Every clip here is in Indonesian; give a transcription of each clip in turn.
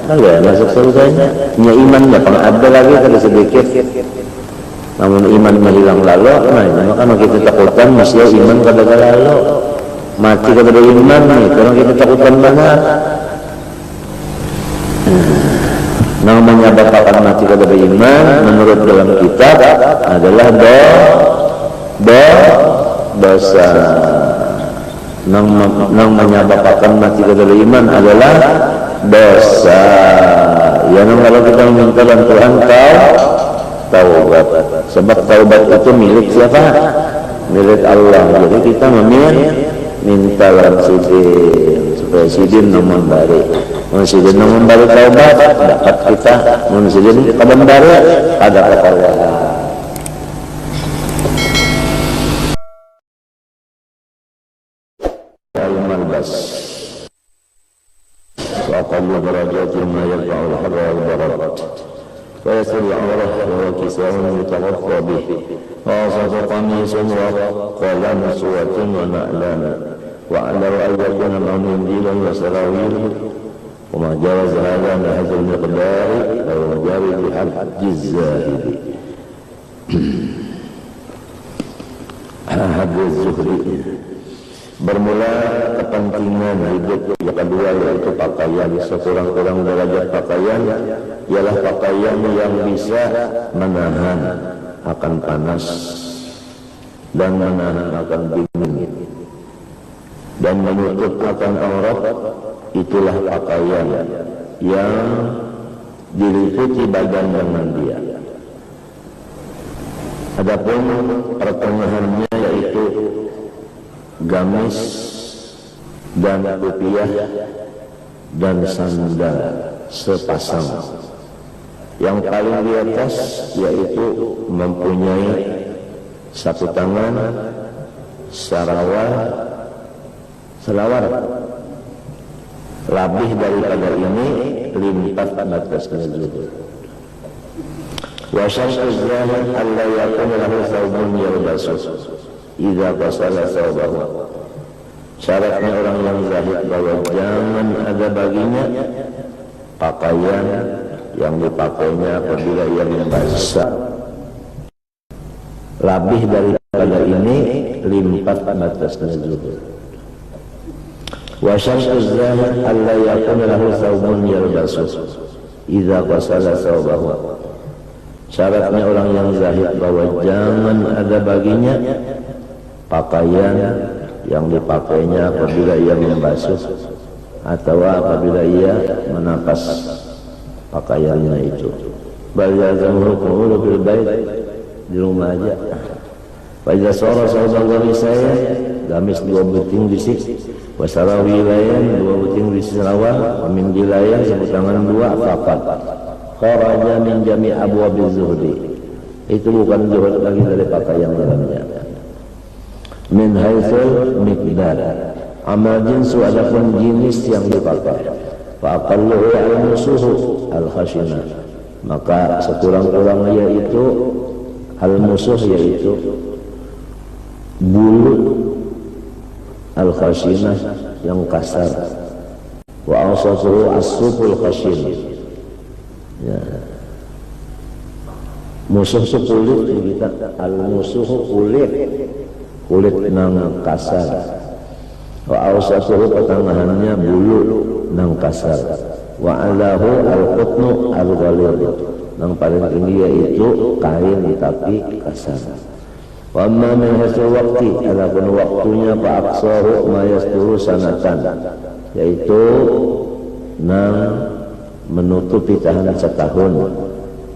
Kagak masuk surganya. Punya iman ya ada lagi kada sedikit. Namun iman menghilang lalu, nah maka kita takutkan masih iman kada lalu. Mati kada beriman nih, karena kita takutkan banget. Yang menyebabkan mati kada beriman menurut dalam kitab adalah dosa. Yang menyebabkan mati kada beriman adalah dosa. Ya, kalau kita meminta bantuan taubat. Sebab taubat itu milik siapa? Milik Allah. Jadi kita minta sidin supaya sidin nomor bari. Sidin nomor bari taubat dapat kita. Sidin kaban bari ada ketawa. Al-Malbas wa aqallu darajatin ma yarfa'u al-harra wal-barat wa yasri al-'awrah wa kisawun yutawaffa bih wa asadu qamisun wa qalan suwatin wa na'lan wa ala wa ayyakuna ma'amin dilan wa sarawil wa ma jawaz hadha nahaz al-miqdari wa majari bihal hajjiz zahidi hajjiz zuhri. Bermula kepentingan hidup yang kedua yaitu pakaian. Sekurang-kurang derajat pakaian ialah pakaian yang bisa menahan akan panas dan menahan akan dingin dan menutup akan aurat. Itulah pakaian yang diliputi badan dengan dia. Adapun pertengahannya yaitu gamis dan kopiah dan sandal sepasang. Yang paling di atas yaitu mempunyai satu tangan selawar lebih daripada ini limpat batasnya juga. Wa syartu zahir alla yakuna lahu thawbun yalbasu idza qasala thawbahu. Syaratnya orang yang zahid bahwa jangan ada baginya pakaian yang dipakainya apabila ia membasah. Lebih daripada ini limpat batasnya juga. Wa syartu zahid alla yakuna lahu thawbun yalbasu idza qasala thawbahu. Syaratnya orang yang zahid bahwa jangan ada baginya pakaian yang dipakainya apabila ia membasuh atau apabila ia menapas pakaiannya itu. Balazamul qulu bil bait, di rumah aja. Pada sore dari saya gamis 2 beting bisik, wasarawilayan 2 beting bisik selawar, min gilayan sebut tangan 2 fakat. Kharaja min jami' abwabiz zuhdi. Itu bukan zuhud lagi dari pakaian dalamnya. Min haitsul miqdar, amal jinsu adapun jenis yang dipakai. Fa aqalluhu al-musuhu al-khashina, maka sekurang-kurangnya yaitu al-musuh yaitu bulu al-khashina yang kasar. Wa awsatuhu as-suful khashin. Ya. Musuh itu kulit kita, al-musuh kulit nang kasar. Wa awsatuhu pertengahannya bulu nang kasar. Wa alahu al-qutnu al-ghalid, nang paling tinggi yaitu kain tapi kasar. Wa amma min hasil waqti, adapun waktunya fa aqsaru ma yasturu sanatan, yaitu nang menutupi tahanan setahun.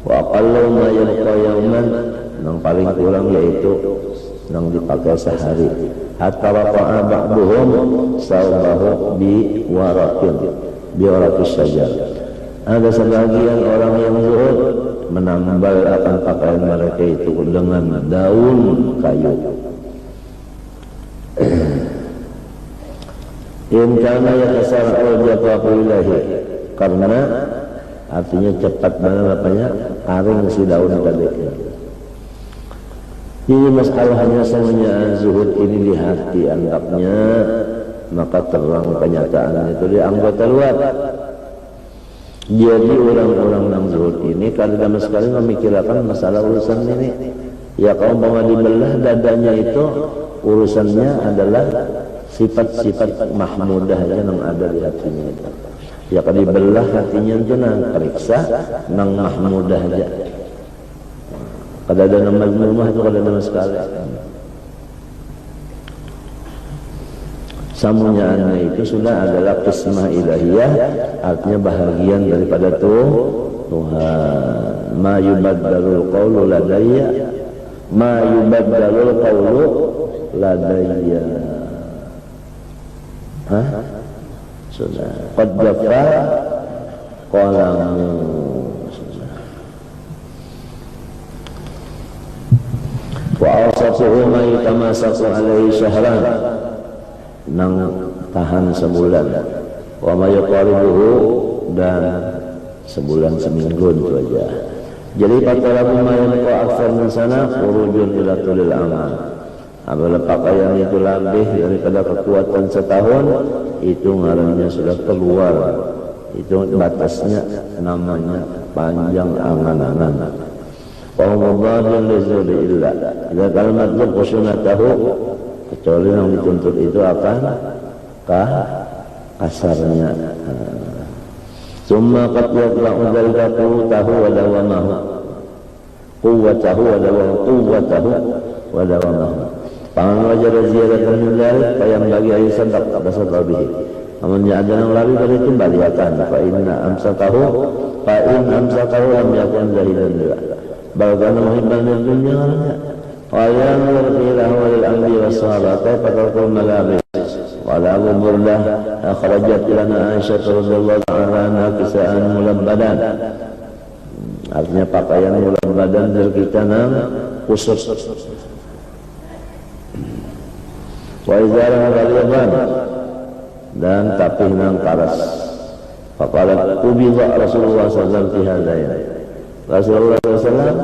Wa aqallu ma yalqa yawman, nang paling kurang yaitu yang dipakai sehari. Hatta waqa'a ba'duhum sawbahu bi waraqis syajar. Ada sebagian orang yang zuhud menambal akan pakaian mereka itu dengan daun kayu. In kana yatasarra'u jafa'u ilahi, karena artinya cepat banget apanya kering si daun tadi. Ini masalahnya semuanya zuhud ini di hati anggapnya, maka terang kenyataannya itu di anggota luar. Jadi orang-orang yang zuhud ini kalau sama sekali memikirkan masalah urusan ini. Ya kalau mau dibelah dadanya itu urusannya adalah sifat-sifat mahmudah yang ada di hatinya itu. Ya kalau dibelah hatinya itu nang periksa nang mahmudah aja. Kalau ada nama mazmumah itu kalau ada sama sekali. Samunyaannya itu sudah adalah qismah ilahiyah, artinya bahagian daripada Tuhan. Ma yubaddalul qawlu ladayya, ma yubaddalul qawlu ladayya. Hah? Sudah. Qad jaffa qalamu. Wa awsatuhu ma yutamasaku alaihi syahran, nang tahan sebulan. Wa ma yuqaribuhu, dan sebulan seminggu itu aja. Jadi patalabu ma yanqa aktsar min sana khurujun ila tulil amal. Apabila pakaian itu lebih daripada kekuatan setahun, itu ngarannya sudah keluar. Itu batasnya namanya panjang angan-angan. Qawmudadun lizuli illa idza kalimat luqsunatahu, kecuali yang dituntut itu akan kasarnya. Summa qad yatla'u dzalika quwwatahu wa dawamahu, quwwatahu wa dawamahu. Pangan wajar ziyadatan min dzalik fa yang bagi ayat sadaq basat bihi. Amun ada yang lari dari itu baliatan fa inna amsakahu lam yakun zahidan bila. Bahkan muhibban dunya wa yanzur ila wal anbi was sahabat fatakul malabis. Qala Abu Burdah akhrajat lana Aisyah radhiyallahu ta'ala anha kisaan mulabbadan. Artinya pakaian mulabbadan dari kita nang khusus. Wa izarah ghaliban, dan tapih nang karas. Faqala qubida Rasulullah sallallahu alaihi wasallam fi hadain. Rasulullah SAW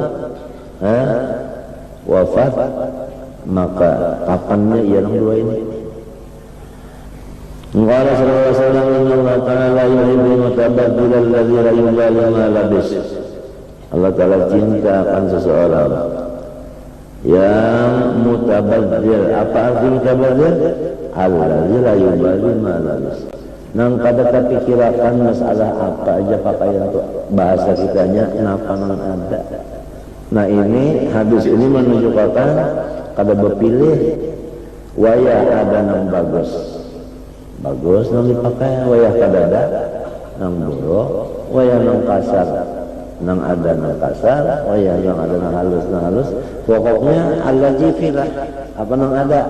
wafat, maka kapannya yang dua ini? Qala sallallahu alaihi wasallam Allah Ta'ala yuhibbu mutabaddil alladhi la yubali ma labis. Allah Ta'ala cinta akan seseorang yang mutabaddil. Apa arti mutabaddil? Alladhi la yubali ma labis. Nang kada kepikirakan masalah apa aja pakaian itu, bahasa kitanya napa nang ada. Nah ini hadis ini menunjukkan kada berpilih, wayah ada nang bagus nang dipakai, wayah kada ada nang buruk, wayah nang kasar nang ada nang kasar, wayah yang ada nang halus. Pokoknya allazi filah, apa nang ada,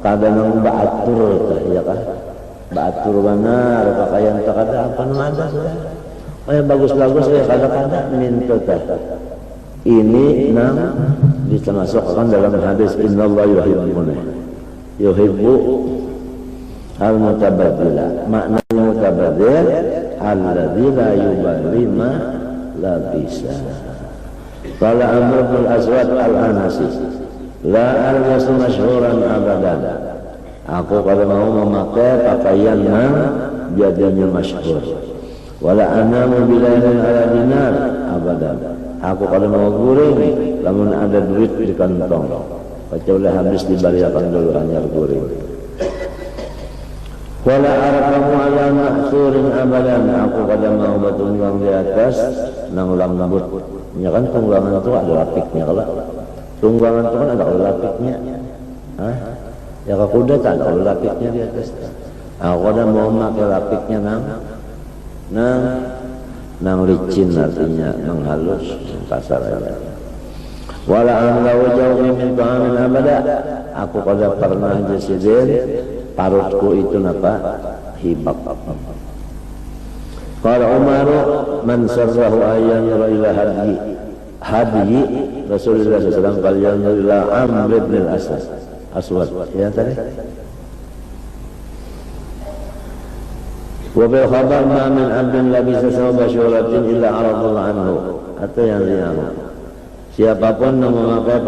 kada nang baatur ya kan. Batur benar pakaian tak ada apa nang ada sudah. Oh yang bagus-bagus ya kada-kada minta. Ini nang dimasukkan dalam hadis innallaha yuhibbu al-mutabaddila. Makna mutabaddil alladzi la yubali ma labisa. Qala Amr bin Aswad al-Anasi la albasu masyhuran abadan. Aku kalau mau memakai pakaian yang jadinya masyhur. Wala anamu bilailin ala dinar abadan. Aku kalau mau guring, namun ada duit di kantong, kecuali habis dibaliakan dulu hanya guring. Wala arqamu ala mahsurin abadan. Aku kalau mau bertunggang di atas nang lembut. Ya kan tunggangan itu ada lapiknya kalau. Tunggangan itu kan ada lapiknya. Ya kalau kuda tak ada lapiknya di atas. Aku ada mau pakai lapiknya nang licin, artinya nang halus, kasar aja. Wala anglau jauh min ta'amin abada. Aku kada pernah jasidir parutku itu napa hibak. Qala Umar man sarrahu ayyan ila hadi Rasulullah sallallahu alaihi wasallam kalian ila Amr bin Aswad ya tadi. Wa bil khabar ma min abdin labisa sawba syuratin illa aradallahu anhu, atau yang lain. Siapapun yang memakai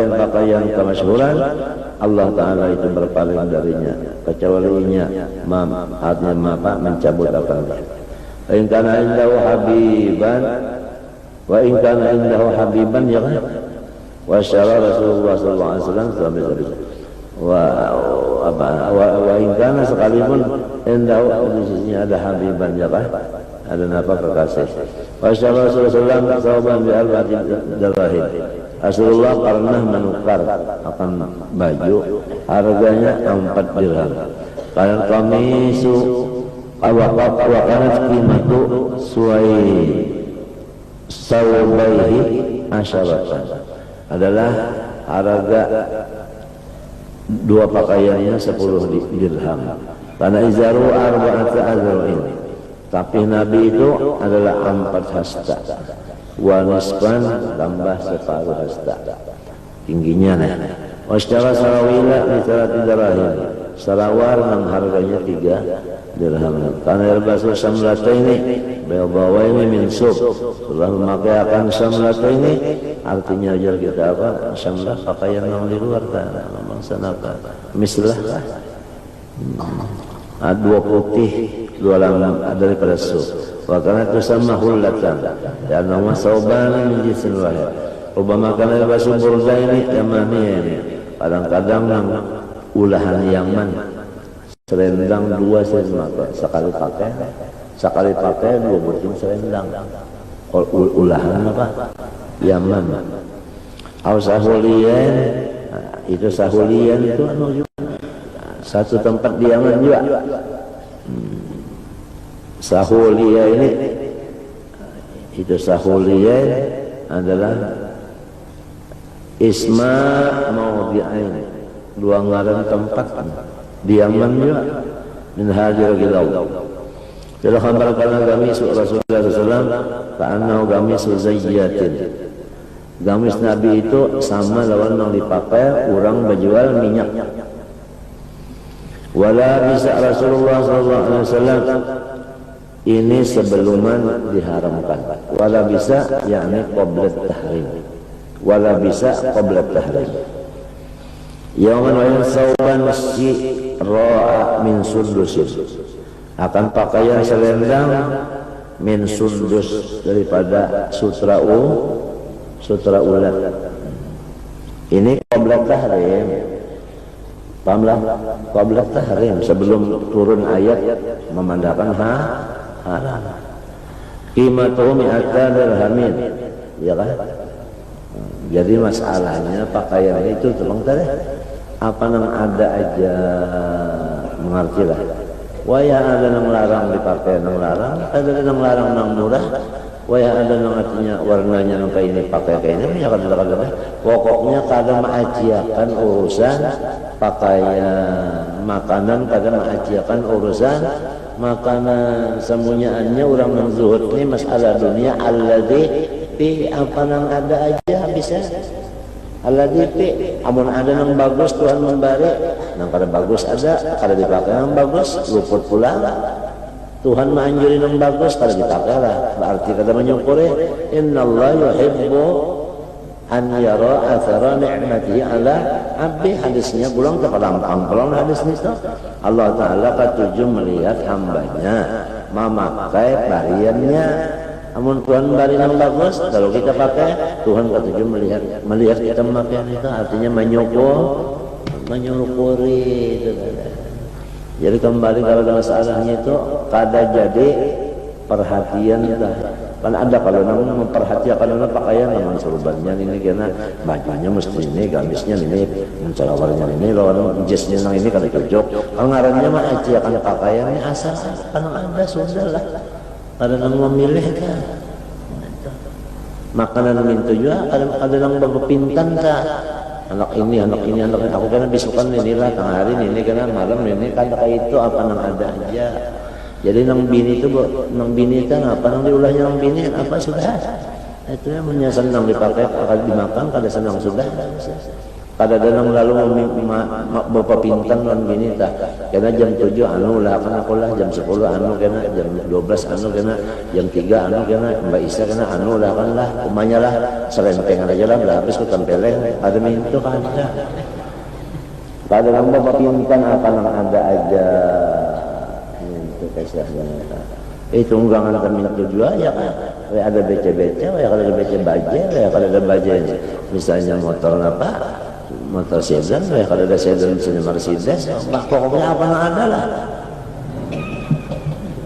pakaian kemasyhuran, Allah Ta'ala itu berpaling darinya, kecualinya artinya mencabut akan. in kana indahu habiban wa in kana indahu habiban ya kan wa syara Rasulullah sallallahu alaihi wasallam sampai tadi wa in kana sekalipun indahu di sisinya ada habiban ya kan ada nafkah kekasih wa syara Rasulullah sauban bi arba'ati dirham. Rasulullah pernah menukar akan baju harganya 4 dirham. Kalau kamisu wakanat qimatu sawbaihi asyaratan adalah harga dua pakaiannya 10 dirham. Karena izaru arba'ata azrain. Tapi Nabi itu adalah 4 hasta. Wa nisban tambah separuh hasta. Tingginya nah. Wasyara sarawila bicara dirham. Sarawar yang harganya 3 dirham. Karena yalbasu samlataini baydawaini min sub. Setelah memakai akan samlataini artinya ajar kita apa? Samlah pakaian yang di luar kan. Memang sanapa. Mislah kah? Dua putih, dua lam daripada sub. Wa kana tusamma hullatan. Dan nama sauban min jinsin wahid. Rubama kana yalbasu burdaini yamaniyin. Kadang-kadang ulahan Yaman selendang 2 sekali pakai 2 butir selendang. Ulahan apa? Yaman. Au sahulian, itu sahulian itu anu juga. Satu tempat di Yaman juga. Sahulia ini itu sahulia adalah isma maudhi'ain, dua ngaran tempat di Yaman juga min hadir gilau. Jadi khambarkan gamis Rasulullah SAW karena gamis zayyatin. Gamis Nabi itu sama lawan yang dipakai orang berjual minyak. Wala bisa Rasulullah SAW ini sebelum diharamkan. Wala bisa yakni qabla tahrim. Wala bisa qabla tahrim. Yaman wa sauban ra'a min sundus, akan pakaian selendang min sundus daripada sutra ulat. Ini qabla tahrim. Pahamlah, qabla tahrim sebelum turun ayat memandangkan haram. Qimatuhu mi'ata dirhamin, ya kan? Jadi masalahnya pakaian itu tolong tadi apa nang ada aja mengerti lah. Waya ada nang larang dipakai nang larang, ada nang larang nang murah. Waya ada nang artinya warnanya nang kayak ini pakai kayak ini ya kan. Pokoknya kada mengajiakan urusan pakaian, makanan kada mengajiakan urusan makanan. Semuanya orang yang zuhud ini masalah dunia alladzi fi apa nang ada aja bisa. Alladzi fi amun ada nang bagus Tuhan memberi, nang kada bagus ada, kada dipakai nang bagus luput pula. Tuhan menganjuri yang bagus kalau dipakai lah. Berarti kata menyukuri innallaha yuhibbu an yara athara ni'matihi ala abdi. Hadisnya pulang ke pulang hadis itu Allah Ta'ala ketujuh melihat hambanya memakai bariannya. Amun Tuhan bari yang bagus kalau kita pakai, Tuhan ketujuh melihat kita memakai itu, artinya menyukuri itu. Jadi kembali kalau masalahnya itu kada jadi perhatian dah. Kan ada kalau namanya memperhatikan kalau pakaian yang serbannya ini karena bajunya mesti ini, gamisnya ini, mencarawarnya ini, lawan jesnya yang ini kada cocok. Kalau ngarannya mah aja kan pakaiannya asal kan ada sudah lah. Kada nang memilih kan. Makanan mintu juga kada nang berpintan dah. Anak ini, aku kena bisukan inilah tengah hari ini kena malam ini kan kayak itu apa nang ada aja. Jadi nang bini itu apa nang diulahnya nang bini apa sudah. Itu yang menyasan nang dipakai akan dimakan kada senang sudah. Kada ada nang lalu bapak pintan nang bini tak. Kena jam 7 anu lah kan aku lah jam 10 anu kena jam 12 anu kena jam 3 anu kena Mbak Isa kena anu lah kan lah umanya lah serentengan aja lah habis ku tempeleng ada mintu kan ada. Kada nang bapak pintan apa nang ada aja. Itu kisahnya. Itu unggangan kami tujuan ya kan. Ada beca-beca, ya kalau ada beca baja, ya kalau ada baja misalnya motor apa, motor sedan, ya kalau ada sedan misalnya Mercedes, pokoknya apa yang ada lah.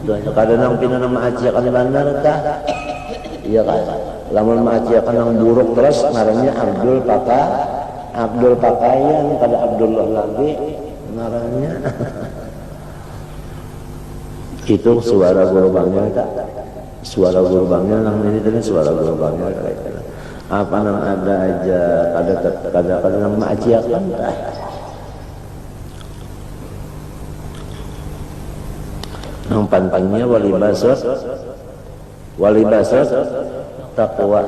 Kadang nang pinanang maaciakan bandar kah? Iya kan. Lamun maaciakan nang buruk terus ngarannya Abdul Pakaian, kada Abdullah lagi ngarannya. Itu suara gelombangnya tak? Suara gelombangnya nang ini tadi suara gelombangnya kayak apa nang ada aja kada nang maaciakan tak? Nang pantangnya wali basot taqwa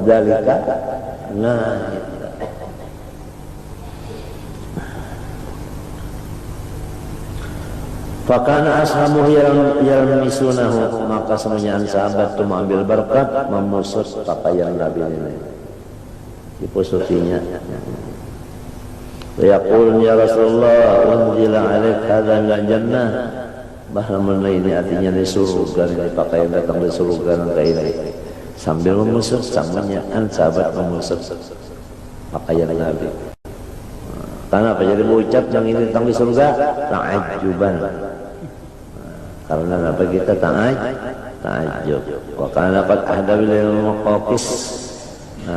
dalika nah fakana ashabuhu yalmisunahu, maka semuanya sahabat itu mengambil berkat memusut pakaian Nabi ini dipusutinya. Yaqul ya Rasulullah unzila alaik hadza la jannah, bahwa ini artinya di surga, ini pakaian datang di surga nanti ini sambil memusut samanya sahabat memusut pakaian Nabi. Karena apa? Jadi mengucap yang ini datang di surga ta'ajjuban, karena apa kita ta'ajjub. Wa kana qad ahda bil muqaqis,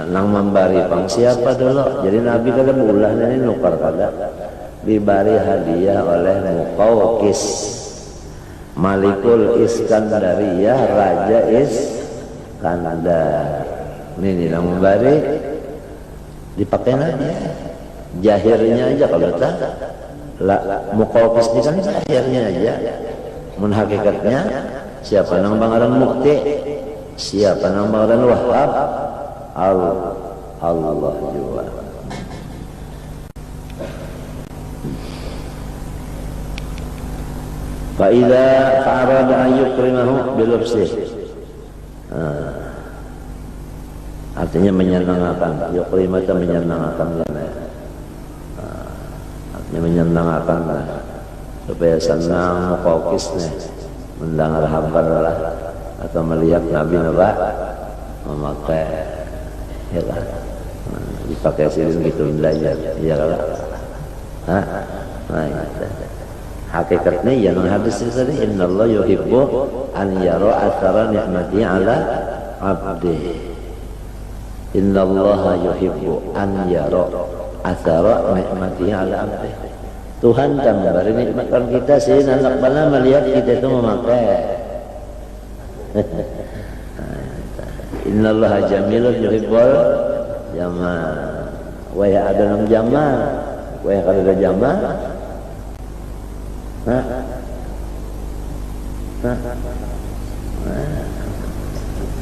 nang membari pang siapa dulu. Jadi Nabi kada bulan ini nukar kada dibari hadiah oleh Muqawqis Malikul Iskandariyah, Raja Iskandar. Ini nang membari dipakai aja jahirnya aja kalau tak Muqawqis ini kan jahirnya aja. Mun hakikatnya siapa nang bangaran Mukti, siapa nang bangaran Wahab, Allah juga. Fa'idha fa'arada an yukrimahu bilubsih, artinya menyenangkan. Yukrimah itu menyenangkan, artinya menyenangkan lah, supaya senang Muqawqisnya mendengar kabar lah atau melihat Nabi memakai, ya kan, dipakai silin gitu belajar, ya kan. Nah, hakikatnya yang hadis tadi, innallaha yuhibbu an yara athara ni'mati ala abdi. Innallaha yuhibbu an yara athara ni'mati ala abdi. Tuhan kan memberi nikmatkan kita sih, anak bala melihat kita itu memakai. Innallaha jamilun yuhibbul jamal. Wa ya ada nam jamal, wa ya kada ada jamal.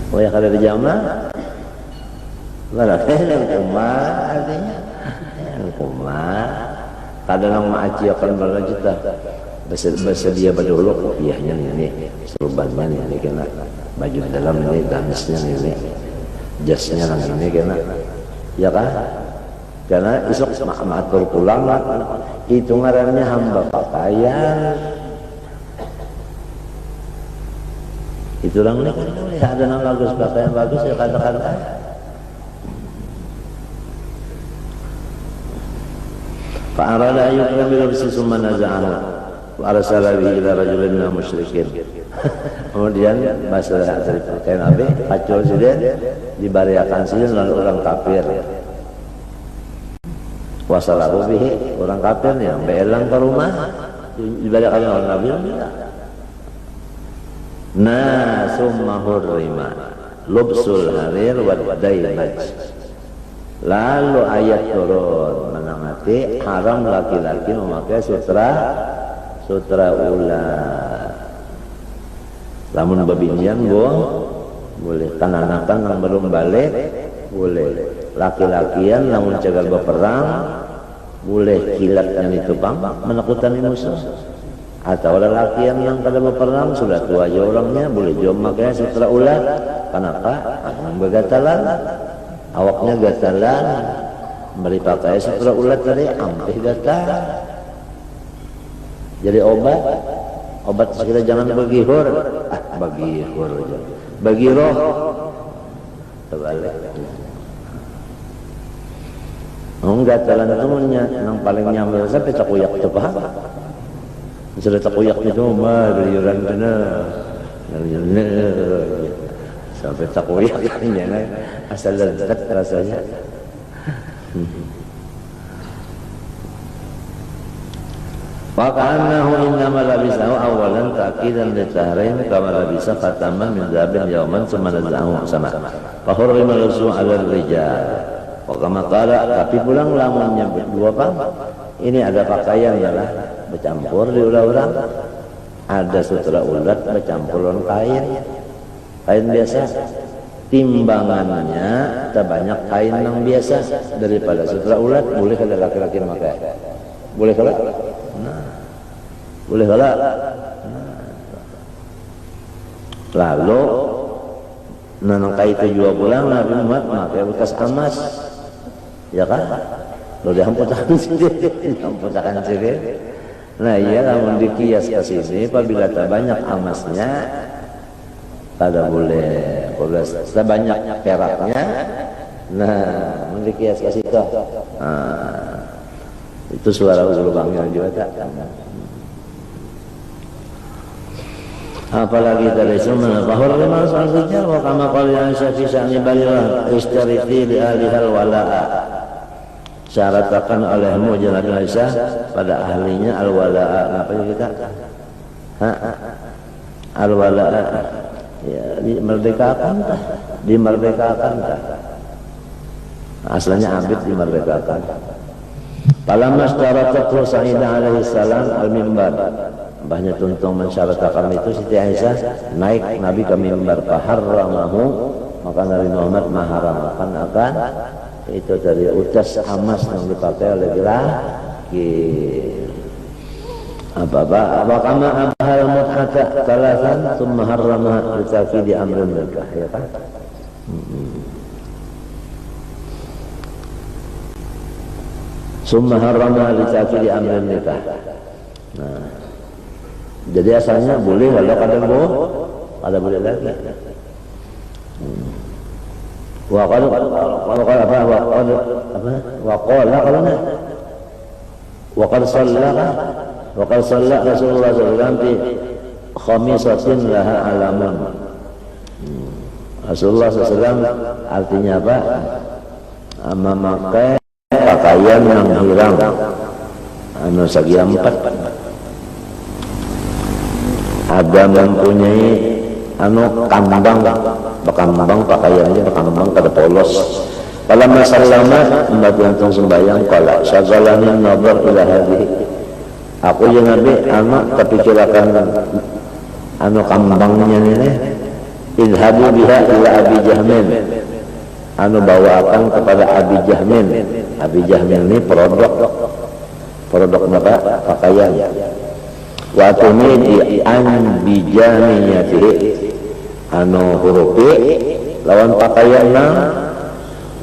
Wa ya kada ada jamal. Wala yang kumar artinya yang kumar. Kadang maaci akan berlanjutan bersedia berdulu kopiahnya ini, serbannya ini kena, baju dalam ini, dansnya ini, jasnya ini kena, ya kan? Karena esok matur pulang itu ngarannya hamba pakaian. Itu orang ini kan ada yang bagus, pakaian bagus ya kata-kata. Fa'arada ayyukram bilabsi summa naza'ahu wa arsala bihi ila rajulin minal musyrikin. Kemudian bahasa dari pakaian Nabi pacul sidin dibariakan sidin lalu orang kafir. Wasalahu bihi, orang kafir yang beelang ke rumah dibariakan oleh Nabi. Nah, summa hurrima lubsul harir wa daimaj. Lalu ayat turun menangati haram laki-laki memakai sutra ular. Lamun babinian boleh, kananakan yang belum balik boleh. Laki-lakian namun cegal berperang boleh, kilatkan itu pang menakutkan musuh. Atau lelakian yang kada berperang sudah tua aja orangnya boleh juga memakai sutra ular. Kenapa? Begatalan. Awaknya gatalan, beri pakai sutra ulat tadi, ampih gatal. Jadi obat obat kita jangan bagihur, bagihur aja, bagi roh, terbalik. Enggak jalan temennya, yang paling nyamil sampai takuyak tu paham. Sudah takuyak itu mah beriuran benar, sampai takuyak jangan asal lezat rasanya. Faka'annahu innama labisahu awalan ta'kidan litahrim kama labisa khataman min zahabin yawman summa nazahu sama fahurrima lusu ala rijal wa kama qala tapi pulang lamunnya berdua Pak ini ada pakaian yalah bercampur di ulah-ulah ada sutra ulat bercampur dengan kain biasa timbangannya tak banyak kain yang biasa daripada sutra ulat boleh kalau laki-laki memakai boleh kalau boleh kalau lalu nanangkai itu juga pulang Nabi Muhammad pakai bekas emas ya kan lo dihamputakan sendiri nah iya namun dikias ke sini apabila tak banyak emasnya tada boleh tak banyak peraknya nah mendikias ke situ itu suara lubangnya juga tak apalagi dari semua bahwa lima sahaja wa kama qala yang syafi'i balillah istariti li alihal wala'a syaratakan olehmu jangan Aisyah pada ahlinya al wala'a apa kita al wala'a ya dimerdekakan asalnya abid dimerdekakan Falamma syaratat Sa'idah alaihi salam al-mimbar mbahnya tuntung mensyaratkan itu Siti Aisyah naik Nabi ke mimbar faharramahu maka Nabi Muhammad mengharamkan akan itu dari utas emas yang dipakai oleh laki apa kama abhal mut'ata talasan thumma harramaha li amrin nikah ya kan summa harrama li amrin nikah. Nah, jadi asalnya boleh kalau kadang ada boleh lagi. Wa qala apa wa qala kalau enggak wa qad shalla Rasulullah sallallahu alaihi wasallam fi khamisatin laha alamun. Rasulullah SAW artinya apa? Memakai pakaian yang hilang anu segi empat ada mempunyai anu kambang pakaiannya kambang kada polos kalau masalahnya mbak gantung sembahyang kalau syagalanin nazar ila hadhihi aku yang Nabi anak kepikirakan anu kambangnya ini idhabu biha ila Abi Jahmin anu bawakan kepada Abi Jahmin. Abi Jahmin ini produk apa? Pakaian. Wa tumidi an bijamiyati anu hurufi lawan pakaian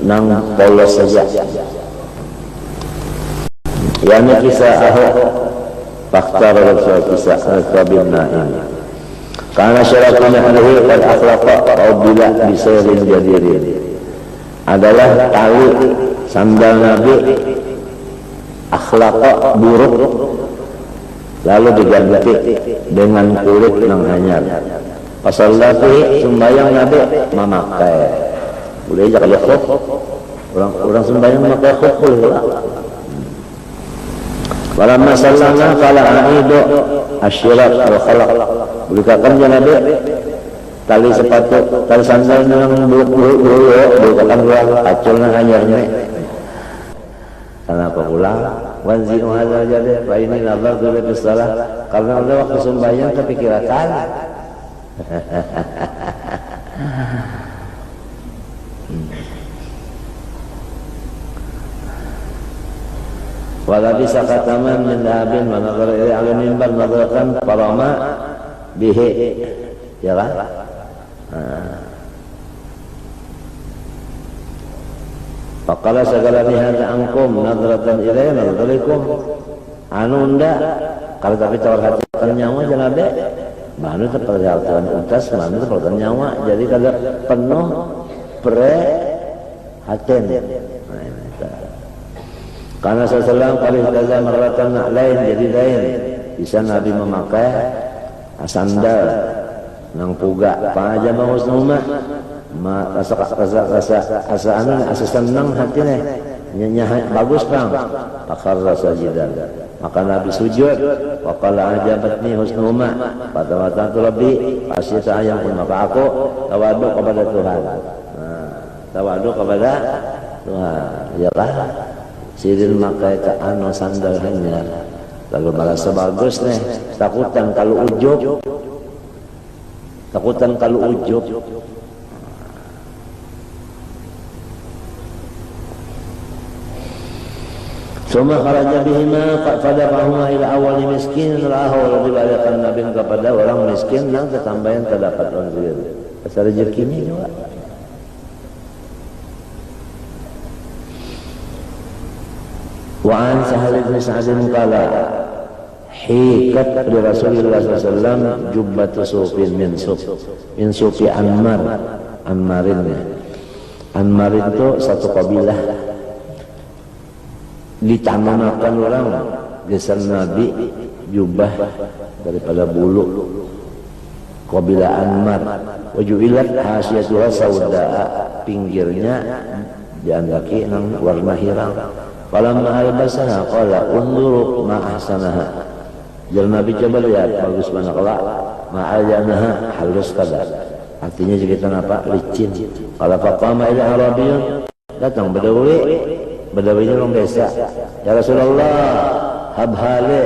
nang polos saja. Yani kisah faktar Rasul kisah al-kabirna ini. Karena syaratnya alaihi qad akhlaqa au bila bisairin jadirin. Adalah tali sandal Nabi akhlak buruk lalu diganti dengan kulit yang hanyar pasallati sembahyang Nabi memakai boleh aja kalau khuf orang sembahyang memakai khuf boleh walamma sallana fala aidu asyirat al-khalaq boleh kakam Nabi tali sepatu, tali sandal yang buruk-buruk bukan ruang kacaunya hanyarnya kenapa pulang wanzi'u hadha jadi ini nazar dulu ke salah karena ada waktu sembahyang kepikiran wala bisa kataman min dahabin wa nazar ila al-mimbar nazarkan parama bihi ya lah Faqala segala nihada angkum nadratan ilayna nadralikum anu ndak kalau tapi tawar hati pergerakan nyawa janabe mana teh pergerakan utas mana teh pergerakan nyawa jadi kada penuh haten. Karena seselang kali kaza maratan lain jadi lain bisa Nabi memakai sandal nang puga paja mahusnuma rasa senang hatinya nyanyi bagus bang pakar rasa jidan maka Nabi sujud waqala ajabatni husnuma pada tu Rabbi pasti sayang pun maka aku tawaduk kepada Tuhan tawaduk kepada Tuhan ya lah sirin makai ke anu sandal hanya lalu merasa bagus nih takutan kalau ujub Suma kharaja bihima fadafahuma ila awali miskin rahu lebih balikan Nabi kepada orang miskin yang ketambahan terdapat onzir. Pasal rezekinya juga. Wa an Sahal bin Sa'd qala hikat li Rasulillah sallallahu alaihi wasallam jubbatu sufin min sufi Anmarin itu satu kabilah ditanamakan orang gesan Nabi jubah daripada bulu kabilah Anmar wajuilat hasyatuha sauda pinggirnya diandaki nang warna hirang falamma albasaha qala unzuru ma ahsanaha jar Nabi coba lihat bagus mana kelak ma aljanaha halus kada artinya juga apa licin qala faqama ila arabiyyun datang Badawi orang desa ya Rasulullah habhale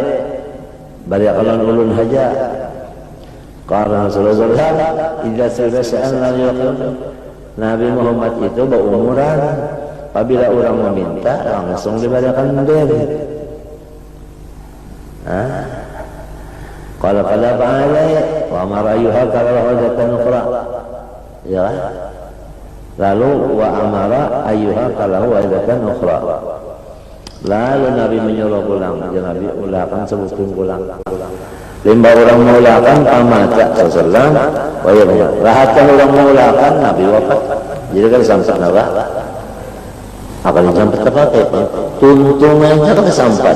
bariakalan ulun haja karena Rasulullah idza sa'ala Nabi Muhammad itu berumuran apabila orang meminta langsung diberikan diri kalau pada ba'alai wa marayuha kalau hajatan ukhra ya lalu wa amara ayyuha kalau wajatan ukhra lalu Nabi menyuruh pulang Nabi ulakan sebutkan pulang limba orang mengulakan pamaca sallallahu wa ya rahatan orang mengulakan Nabi wafat jadi kan sampai nawa akan sampai terpakai tuntung aja kan sampai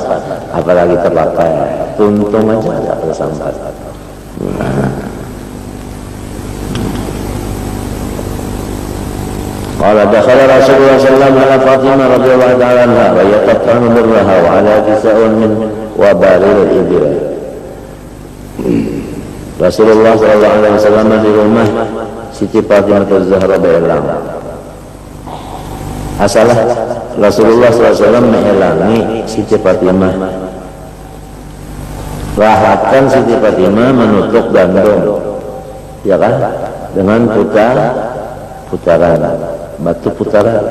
apalagi terpakai tuntung aja kan sampai Qala dakhala Rasulullah sallallahu alaihi wasallam ala Fatimah radhiyallahu ta'ala anha wa yaqtanu birraha wa ala kisa'un min wabaril ibil. Rasulullah sallallahu alaihi wasallam di rumah Siti Fatimah Az-Zahra belang. Asalah Rasulullah sallallahu alaihi wasallam mengelangi Siti Fatimah. Rahatan Siti Fatimah menutup gandum. Ya kan? Dengan putaran batu putaran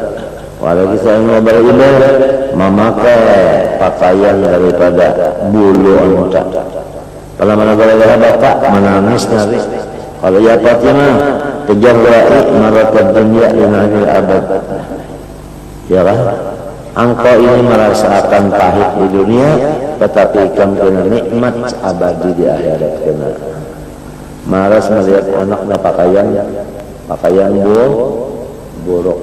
walau saya ngobrol ini memakai pakaian daripada bulu unta kalau mana gara-gara bapak menangis Nabi kalau ya Fatimah tajarra'i maratad dunya linahil abad ya kan engkau ini merasakan pahit di dunia tetapi kamu kena nikmat abadi di akhirat kena malas melihat anaknya pakaian buruk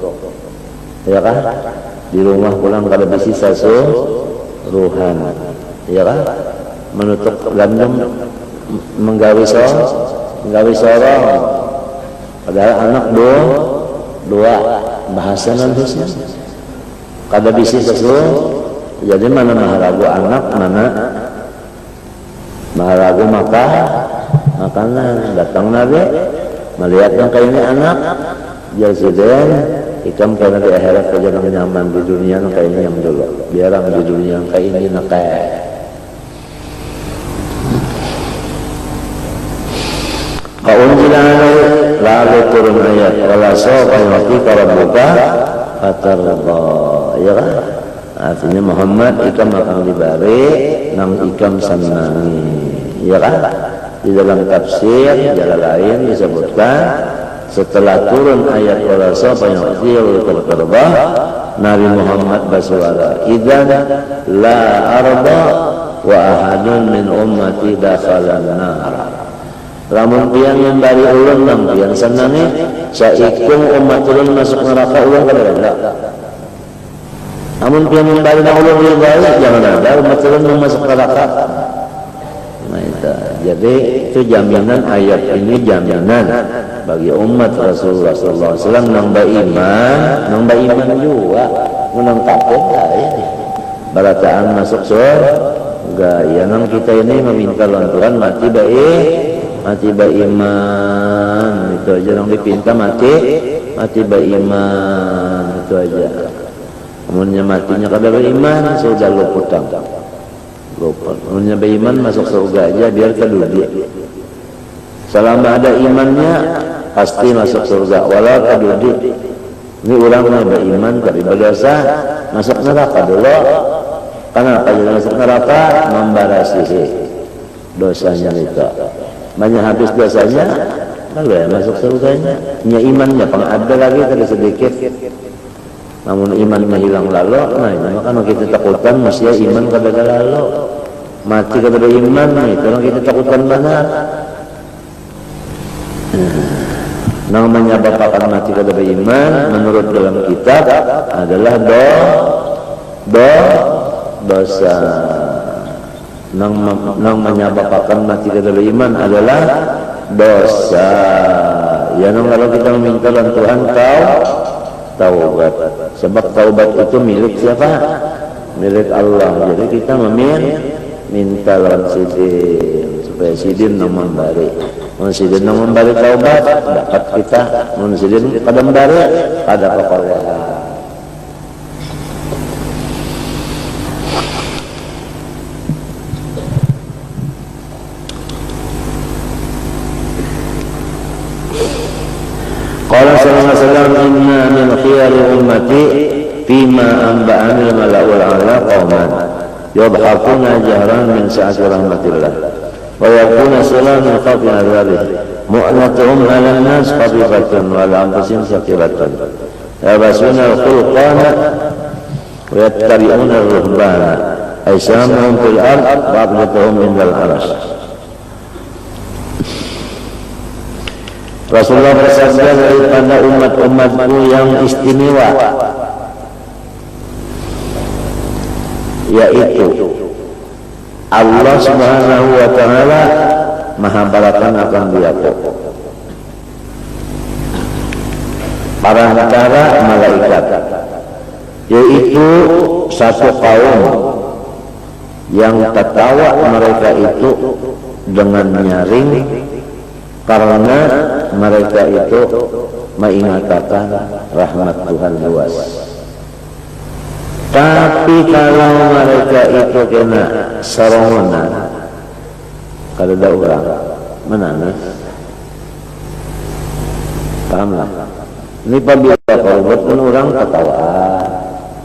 ya kan di rumah pulang kada besi ruhan ya kan menutup gandum menggawi sorong padahal anak dua bahasa nantinya kada besi jadi mana maharagu anak mana maharagu makanan datang Nabi melihat yang kayak ini anak Yaziden ikam karena di akhirat kerja yang nyaman di dunia yang kayak ini yang dulu biarang di dunia yang kayak ini nak kaunjilan lalu turun ayat wala sawfa yu'tika rabbuka fatarda ya kan artinya Muhammad ikam akan diberi nang ikam senangi ya kan di dalam tafsir jalan lain disebutkan setelah turun ayat wala sawfa yu'tika rabbuka Nabi Muhammad bersuara idzan la arda wa ahadun min ummati dakhalan nar. Lamun pian membari ulun nang pian senange saikung umat ulun masuk neraka ulun kada ada. Namun pian membari nang ulun baik jangan ada umat ulun masuk neraka. Nah itu. Jadi itu jaminan ayat ini jaminan bagi umat Rasulullah SAW nang beriman juga menang kafir ya. Barataan masuk surga ya nang kita ini meminta lanturan mati beriman itu aja nang dipinta mati beriman itu aja. Kemudian matinya kada beriman sudah luputang. Kemudian beriman masuk surga aja biar keduduk. Selama ada imannya pasti masuk surga walau keduduk. Ini orangnya beriman tapi berdosa masuk neraka dulu. Kenapa jadi masuk neraka? Membarasihi dosanya itu. Banyak habis dosanya, lalu ya masuk surganya. Nya imannya pang ada lagi tadi sedikit. Namun imannya hilang lalu, nah ini makanya kita takutan mesti iman kada lalu. Mati kada beriman nih, kalau kita takutan mana? Namanya bapakan mati kada beriman menurut dalam kitab adalah dosa. Nang menyabapakan mati kada beriman adalah dosa. Ya nang kalau kita meminta Tuhan taubat. Sebab taubat itu milik siapa? Milik Allah. Jadi kita minta lawan sidin supaya sidin nang memberi. Mun sidin nang memberi taubat dapat kita. Mun sidin kada memberi kada apa-apa. Qala sallallahu alaihi wasallam inna min khiyari ummati fima anba'anil mala'ul a'la qauman yadhakuna jahran min sa'ati rahmatillah wa yakuna salamun khafina dzalik mu'natuhum 'alan nas khafifatun wa 'ala anfusihim saqiratun yabasuna al-khulqana wa yattabi'una ar-ruhbana ay samuhum fil ard wa aqdatuhum indal arash. Rasulullah bersabda daripada umat-umatku yang istimewa, yaitu Allah Subhanahu wa Ta'ala Maha Barakan akan diaku. Para malaikat, yaitu satu kaum yang tertawa mereka itu dengan nyaring karena mereka itu mengingatkan rahmat Tuhan luas. Tapi kalau mereka itu kena serongonan, kalau ada orang menangis, pahamlah. Ini apabila korban pun orang ketawa,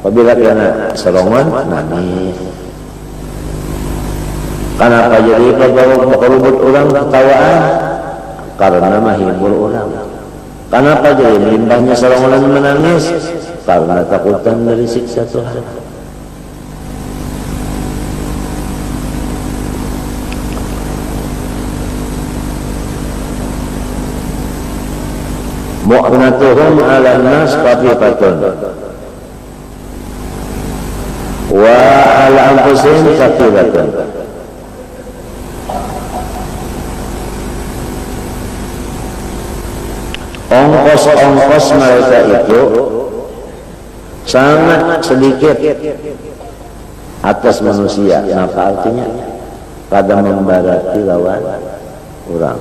apabila kena serongan nangis. Kenapa jadi korban orang ketawaan? Karena menghibur orang. Kenapa jadi melimpahnya serongan menangis? Karena takutan dari siksa Tuhan. Mu'natuhum 'ala nas khafifatun wa 'ala anfusihim saqiratun. Ongkos mereka itu sangat sedikit atas manusia. Apa artinya? Pada membarati lawan orang.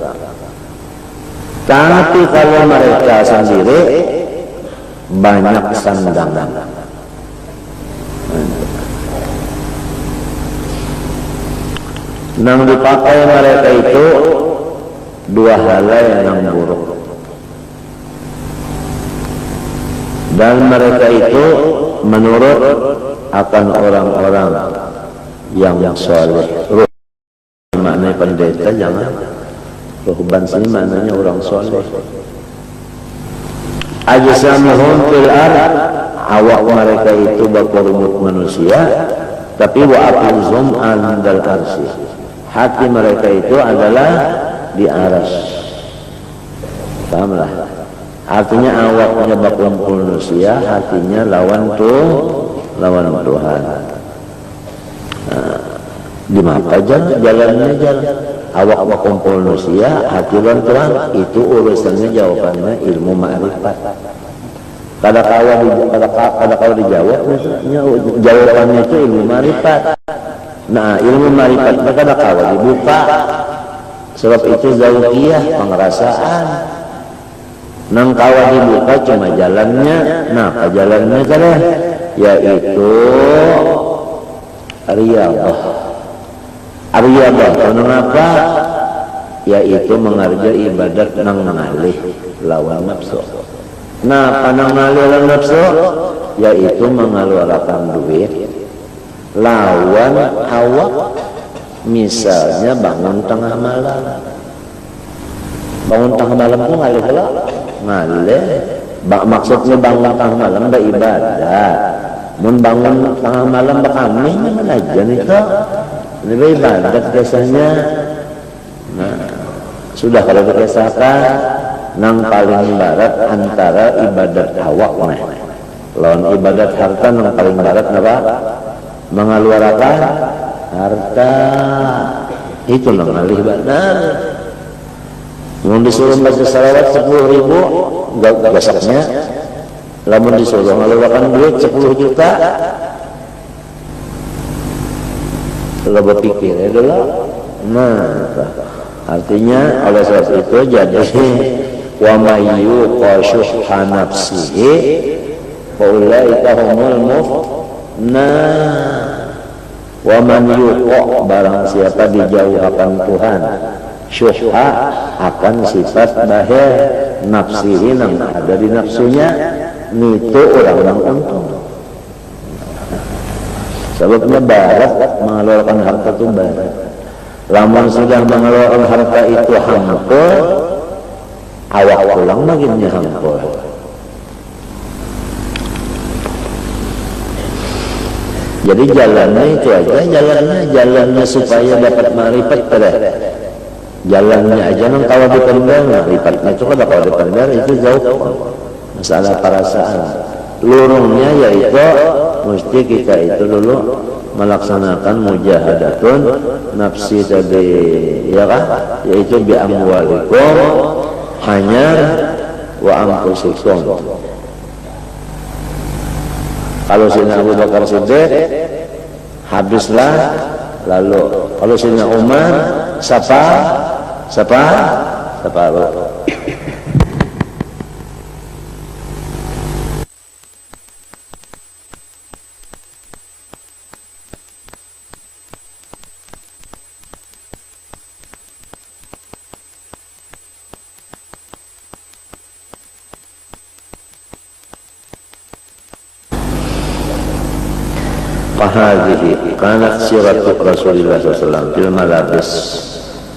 Tapi kalau mereka sendiri banyak sandangan. Nang dipakai mereka itu dua hal yang buruk. Dan mereka itu menurut akan orang-orang yang soleh. Ruh maknanya pendeta, jangan ruhban sini maknanya orang soleh. Ajsamuhum fil ard, awak mereka itu berkorumut manusia Tapi wa aqizum andal arsy, hati mereka itu adalah di arsy. Pahamlah? Artinya awaknya bakumpul manusia, hatinya lawan Tuhan. Nah, di mata jalannya jalan. Awak bakumpul manusia, hati lawan Tuhan, itu urusannya jawabannya ilmu ma'rifat. Kalau dijawab, jawabannya itu ilmu ma'rifat. Nah, ilmu ma'rifat kadang-kadang dibuka. Sebab itu zauqiyah, pengerasaan. Nang kawa dibuka cuma jalannya. Nah, jalannya kan yaitu riyadhah. Riyadhah kenapa? Yaitu mengerja ibadat nang ngalih lawan nafsu. Nah, panang ngalih lawan nafsu yaitu mengeluarkan duit lawan awak. Misalnya bangun tengah malam. Bangun tengah malam itu ngalih lah. Ngalih. Maksudnya bangun tengah malam beribadat. Mun bangun tengah malam bakami mana aja nih kok. Ini beribadat biasanya. Nah, sudah kalau dikisahkan nang paling barat antara ibadat awak nih. Lawan ibadat harta nang paling barat apa? Mengeluarkan harta. Itu nang ngalih benar. Mau disuruh baca salawat 10.000 gak besoknya. Lamun disuruh ngeluarkan duit 10 juta, lo berpikir ya dulu. Nah, artinya oleh sebab itu jadi wa mayu qashuha nafsihi fa ulaika humul wa man yuqa, barang siapa dijauhkan Tuhan syuhha akan sifat bahir nafsihi yang ada di nafsunya, itu orang-orang untung. Sebabnya barat mengeluarkan harta itu barat. Lamun sudah mengeluarkan harta itu hampir, awak pulang makinnya hampir. Jadi jalannya itu aja, jalannya supaya dapat ma'rifat pada. Jalannya aja nang kawal dipendar, ma'rifatnya itu kada kawal dipendar, itu jauh. Masalah perasaan. Lurungnya yaitu mesti kita itu dulu melaksanakan mujahadatun nafsi tadi, ya kan? Yaitu bi amwalikum hanya wa anfusikum. Kalau Sayyidina Abu Bakar Siddiq habislah, lalu kalau Sayyidina Umar siapa? Fahadihi kanat siratul Rasulullah SAW fil malabis.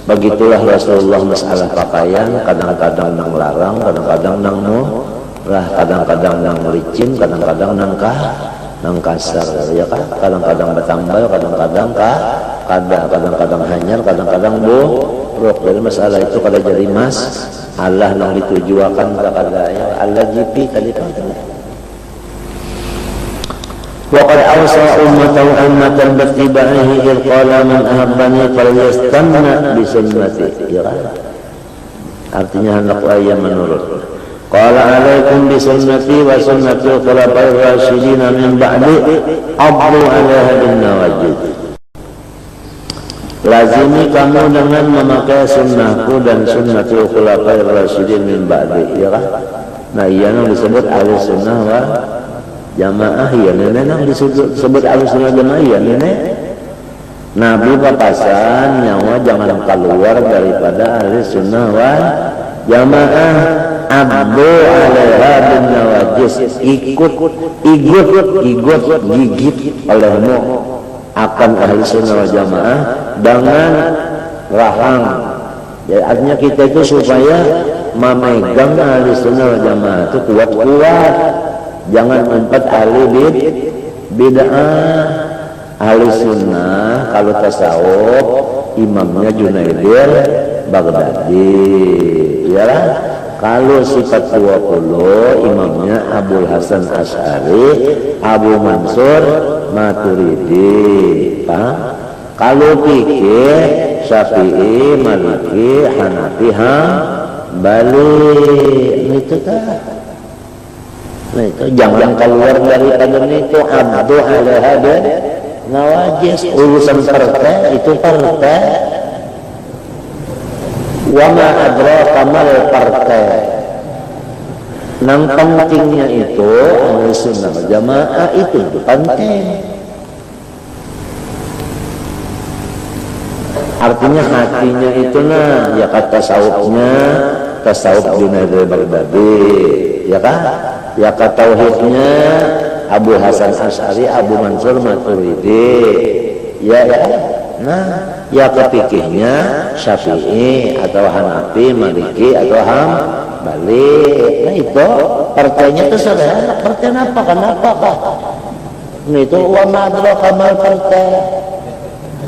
Begitulah Rasulullah masalah pakaian, kadang-kadang nang larang, kadang-kadang nang murah, kadang-kadang nang licin, kadang-kadang nang kasar, ya kan? Kadang-kadang bertambal, kadang-kadang kadang-kadang hanyar, kadang-kadang buruk. Jadi masalah itu kada jadi mas Allah nang ditujuakan kada ya Allah jipi tadi kan. وقد أوصى أمته أمة باتباعه إذ قال من أحبني فليستنى بسنتي. Ya kan? Artinya hendak ayat menurut. Qala alaikum bisunnati wa sunnati khulafa'ir rasyidin min ba'di addu 'alaiha bin nawajid. Lazimi kamu dengan memakai sunnahku dan sunnati khulafa'ir rasyidin min ba'di. Ya kan? Nah, iya yang disebut ahli sunnah wa jamaah, ya nenek nang disebut alusnya jamaah, ya nenek. Nabi papasan nyawa jangan keluar daripada ahli sunnah wal jamaah. Abdu alaiha bin nawajis, ikut gigit olehmu akan ahli sunnah wal jamaah dengan rahang. Ya, artinya kita itu supaya memegang ahli sunnah wal jamaah itu kuat-kuat. Jangan empat ahli bid'ah. Ahli sunnah kalau tasawuf imamnya Junaidir Baghdadi, ya. Kalau sifat 20 imamnya Abul Hasan Asy'ari, Abu Mansur Maturidi. Kalau fikih Syafi'i, Maliki, Hanafi, Hambali. Itu kan. Nah itu jangan keluar daripada itu. Abdu alaiha bin nawajis, urusan partai itu partai. Wa ma adraka mal partai. Nang pentingnya itu Ahli Sunnah wal Jamaah itu penting. Artinya hatinya itu nah ya kata tasawufnya tasawuf Junaidir Baghdadi, ya kan? Ya kata tauhidnya Abu Hasan Asy'ari, Abu Mansur Maturidi, ya. Nah, ya kefikihnya Syafi'i atau Hanafi, Maliki atau Hambali. Nah itu partainya itu saudara, partai apa? Kenapa kah? Nah itu wa ma adraka mal partai.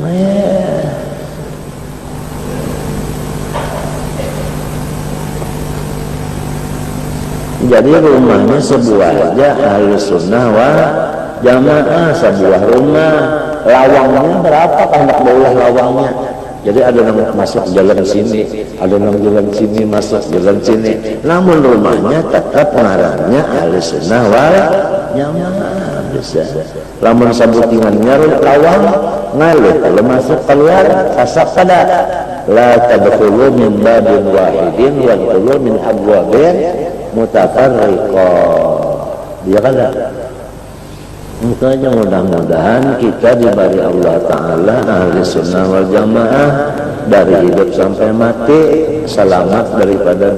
Nah, ya. Jadi rumahnya sebuah aja Ahli Sunnah wal Jamaah, sebuah rumah. Lawangnya berapa hendak baulah lawangnya. Jadi ada yang masuk jalan sini, ada yang jalan sini masuk jalan sini. Namun rumahnya tetap ngarannya Ahli Sunnah wal Jamaah. Bisa. Namun sabutingannya lawang ngalih kalau masuk keluar kasak pada. La tadkhulu min babin wahidin wa tadkhulu min abwabin mutafarriqah. Dia kan makanya mudah-mudahan kita diberi Allah Ta'ala Ahli Sunnah wal Jamaah dari hidup sampai mati selamat daripada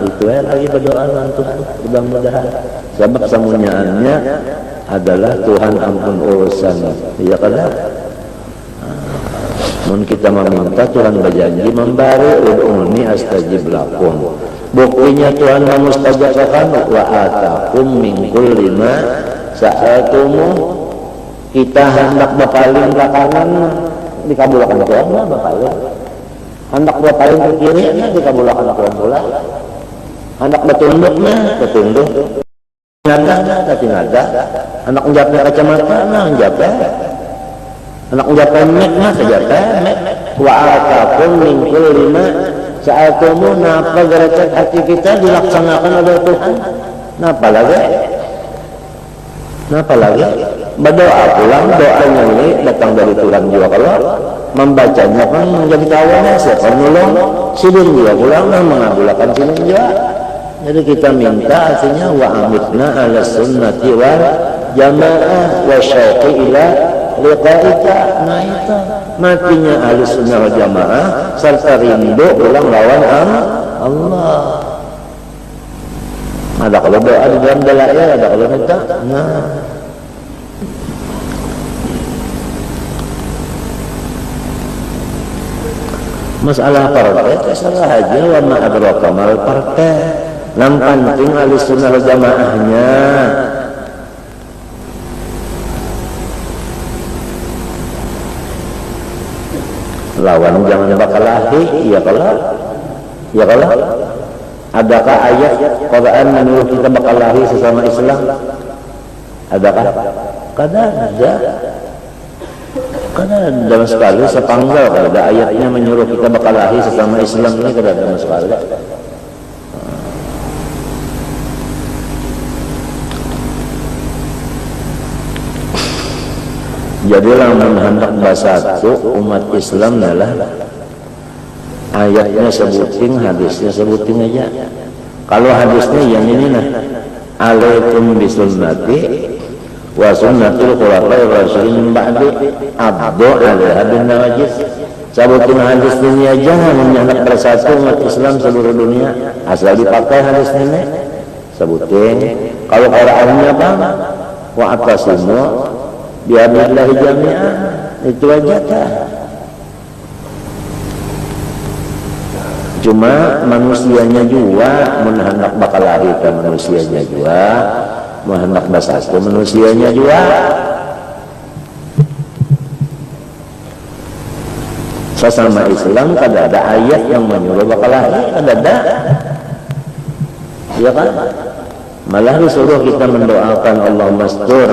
itu lagi berdoa nanti mudah-mudahan. Sebab semuanya adalah Tuhan ampun urusan, ya kan? Mun kita meminta Tuhan berjanji memberi, ud'uni astajib lakum. Buktinya Tuhan memustajabkan wa atakum min kulli ma sa'altumu. Kita hendak berpaling ke kanan dikabulkan Tuhan lah berpaling. Hendak berpaling ke kiri dikabulkan Tuhan pula. Hendak bertunduk. Ngada tapi ngada. Hendak menjapnya kacamata menjapnya. Hendak menjapnya mek menjapnya mek. Wa atakum min kulli ma sa'altumu. Napa gerak hati kita dilaksanakan oleh Tuhan? Napa lagi? Berdoa pulang, doanya ini datang dari Tuhan juga. Kalau membacanya kan menjadi kawannya siapa nolong sidin juga pulang dan mengabulkan sidin juga. Jadi kita minta artinya wa amitna ala sunnati wal jamaah wa syauqi ila liqa'ika. Nah itu matinya ahli sunnah wal jamaah serta rindu pulang lawan Allah. Ada kalau doa di dalam dalail, ada kalau minta. Nah, masalah partai terserah aja wa ma adraka mal partai. Yang penting ahli sunnah wal jamaahnya. Lawan jangan bakalahi, ya kalau adakah ayat Quran menyuruh kita bakalahi sesama Islam? Adakah? Kadang ada. Karena dalam sekali sepanggal kalau ada ayatnya menyuruh kita bakalahi sesama Islam ini kada dalam sekali. Jadilah hendak bersatu umat Islam adalah ayatnya sebutin, hadisnya sebutin aja. Kalau hadisnya yang ini nah, alaikum bisunnati wa sunnatul khulafa'ir rasyidin min ba'di abdu 'alaiha bin nawajis. Sebutin hadis ini aja hendak bersatu umat Islam seluruh dunia. Asal dipakai hadis ini sebutin. Kalau Qur'annya apa? Wa atasimu bihablillahi jami'an, itu aja dah. Cuma manusianya juga hendak bakal lahir ke manusianya juga, hendak bersatu manusianya juga. sesama Islam kada ada ayat yang menyuruh bakal lahir, kada ada, ya kan? Malah disuruh kita mendoakan Allah mastur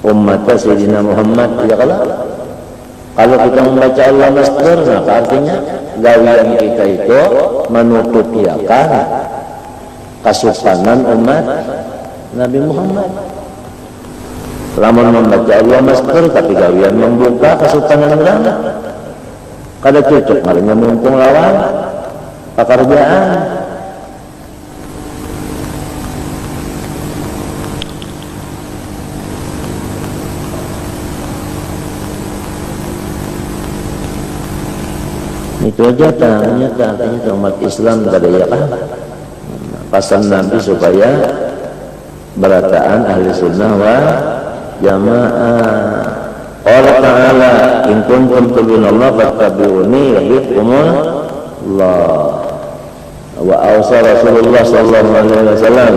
umat Sayyidina Muhammad, ya kan? Kalau kita membaca Allah mastur, maka artinya gawian kita itu menutupiakan kasusanan umat Nabi Muhammad. Lamun membaca Allah mastur tapi gawian membuka kasusanan orang, kada cocok marinya mumpung lawan pekerjaan. Itu aja ternyata umat Islam kada ya kan pesan Nabi supaya berataan ahli sunnah wa jamaah. Allah Ta'ala in kuntum tu'minuna fattabi'uni yuhibbukumullah wa awsa Rasulullah sallallahu alaihi wasallam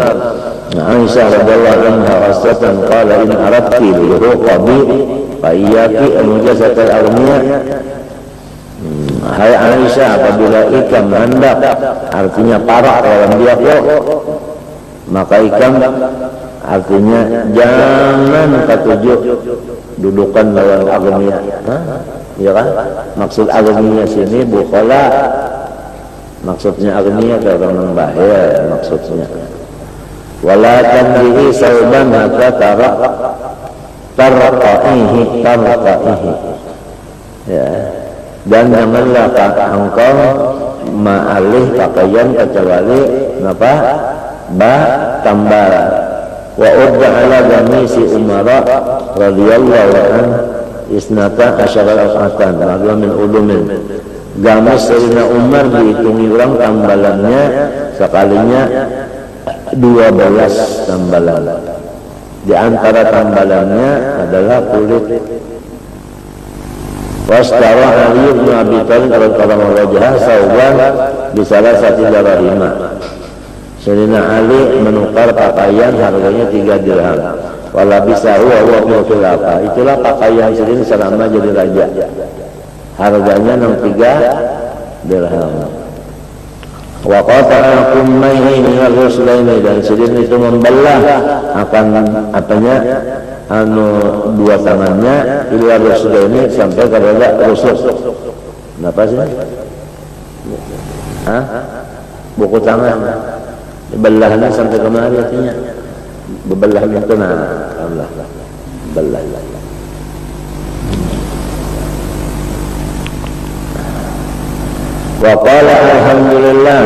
Aisyah radhiyallahu anha wasatan qala in aradti liruqabi fa iyyaki an mujazatal aghniya. Hai Aisyah, apabila ikam hendak, artinya parah dalam dia kok, maka ikam artinya jangan ketujuh dudukan lawan agamiya, ya kan? Maksud agamiya sini bukhala, maksudnya agamiya kalau orang bahaya maksudnya. Wala tanbihi sauban hatta tarqaihi, ya. Dan janganlah engkau ma'alih pakaian kecuali apa? Tambal. Wa udda ala gamisi umara radhiyallahu an isnata asyara al-atan magla min ulumin. Gamis Sayyidina Umar dihitungi orang tambalannya sekalinya 12 tambalan. Di antara tambalannya adalah kulit. Wasdara Ali bin Abi Thalib radhiyallahu anhu sauban bisalah satu dirham. Sayyidina Ali menukar pakaian harganya 3 dirham. Wala bisahu wa fil apa. Itulah pakaian Sayyidina selama jadi raja. Harganya 3 dirham. Wa qata'a kummaihi min ar-rusulaini, dan Sayyidina itu membelah akan apanya dua tangannya ila Rasul ini sampai kepada Rasul. Kenapa sih? Buku tangan belahnya sampai kemari artinya bebelah itu Allah belah. Wa qala alhamdulillah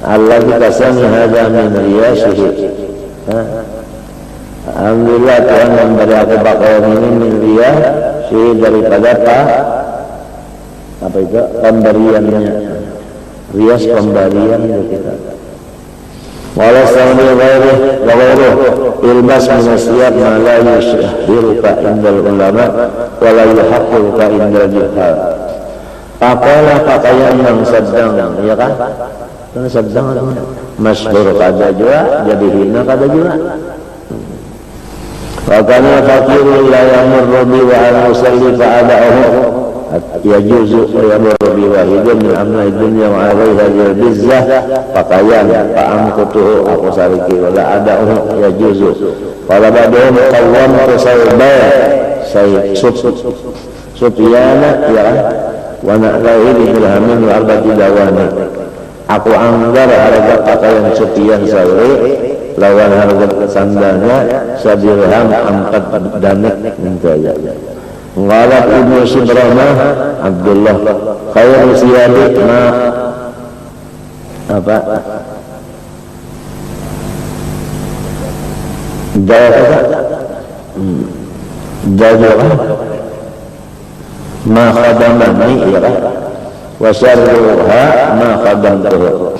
alladzi kasani hadza min riyasihi. Alhamdulillah Tuhan memberi aku pakaian ini min riyah daripada apa itu pemberiannya, rias pemberian kita. Wala sawni ghairi wa ghairuh ilbas min asiyab ma la yushhiruka indal ulama wa la yuhaqqiruka indal juhal. Pakailah pakaian yang sedang, ya kan? Yang sedang masyhur kada juga, jadi hina kada juga. Wa kana faqirun la yamurru bi wa an yusalli fa'adahu yajuzu yamurru bi wahidin min amri dunya wa alaiha bizzah pakaian fa'amkutuhu aku sariki wala adahu yajuzu wala badum qawwam tusawbah Sufyana ya wa na'lahi dirhamin wa arba'ati dawana. Aku anggar harga pakaian Sufyan Sauri lawan harga sandalnya sadirham 4 danik itu aja. Ngalat Ibnu Sibrahmah Abdullah khairu siyabi ma apa jawab ma khadamani ya wa syarruha ma khadamtuhu.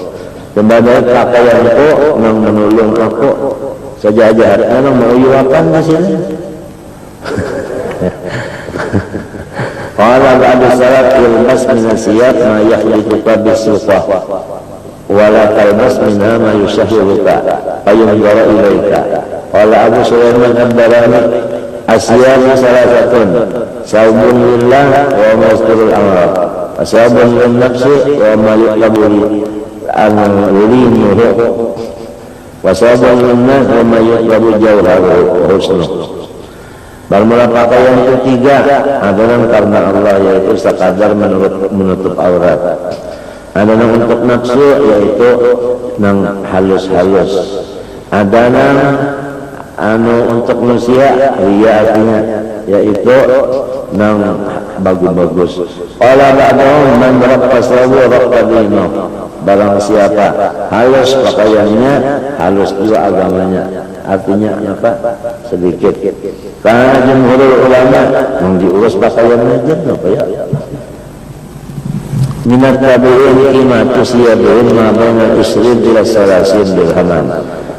Sebagai pakaian itu yang menolong aku saja yang menguyakan hasilnya. Qala ba'du salat ilbas min asiyat ma yahdithuka bisufah wa la talbas minha ma yushahhiruka ayunzara ilaika. Qala Abu Sulaiman ad-Darani Asyam salah satu saubun lillah wa masturul amra asabun lin nafsi wa ma yuqabuli an-limuhu wa sabun lin nas wa ma yuqabu jawharu husnu. Bermula pakaian ketiga adalah karena Allah, yaitu sekadar menutup aurat. Adalah untuk nafsu, yaitu nang halus-halus. Adalah untuk manusia, ria artinya, yaitu nang bagus-bagus. Qala ba'dahum man raqqa sawu raqqa dinu. Barang siapa halus pakaiannya, halus juga agamanya. Artinya apa? Sedikit. Karena jumhurul ulama yang diurus pakaiannya aja, apa ya? Minat tabi'in qimatu siyabin ma baina isrin ila salasin dirhaman.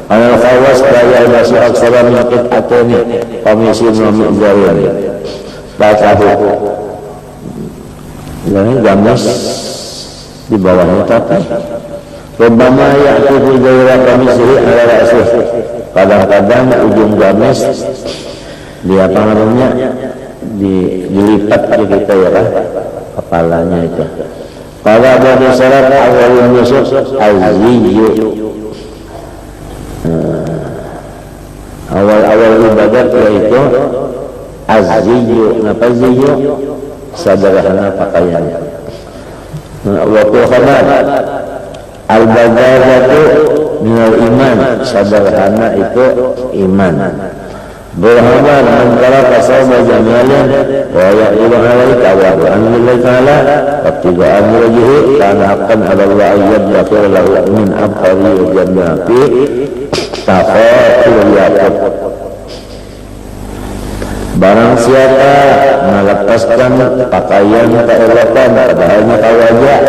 Anal khawas kaya basu aksara min qit'atani qamisin wa mi'zarin. Bacahu. Ini gamis di bawahnya tapi Rubbama ya'tifu zaira qamisihi ala ra'sih. Kadang-kadang ujung gamis dia apa namanya dilipat kita ya kan, kepalanya itu. Kalau ada salat awal nusuk azziyu, awal ibadat yaitu azziyu. Apa ziyu? Sederhana pakaiannya. Waktu khabar al-badalatu minal iman, sederhana itu iman. Berhabar antara kasabah jamalin wa ya'ilu alaika wa anlillahi ta'ala wa tiga amrihi kana haqqan ala Allah ayyadafir lahu min abqari jannati taqatul yaqub. Barang siapa melepaskan pakaian keelokan padahalnya wajah,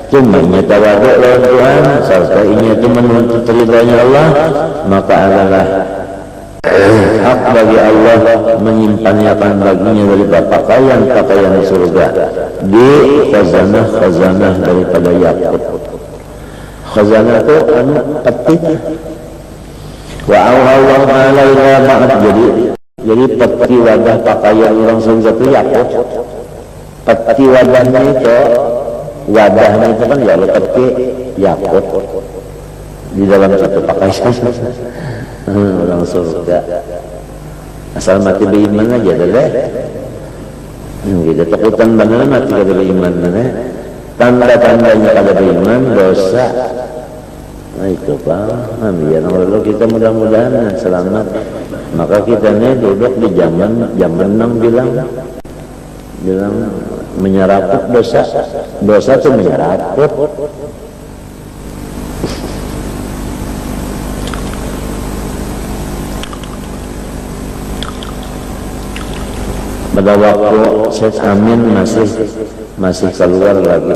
cuma tawadu lawan Tuhan serta ingin itu menuntut ridhonya Allah, maka adalah hak bagi Allah menyimpannya baginya dari pakaian surga di khazanah daripada yakut. Khazanah itu peti. Wa Allah ta'ala ila ba'd, jadi peti wadah pakaian orang surga itu yakut. Peti wadahnya itu kan ya peti yakut di dalam satu pakaian orang surga. Asal mati beriman aja dah. Kita takutan benar mati kada beriman dah. Tanda-tandanya kada beriman dosa. Nah itu paham ya. Kalau kita mudah-mudahan selamat, maka kita ni duduk di zaman nang bilang menyeraput dosa tu menyeraput. Pada waktu Syekh Amin masih keluar lagi.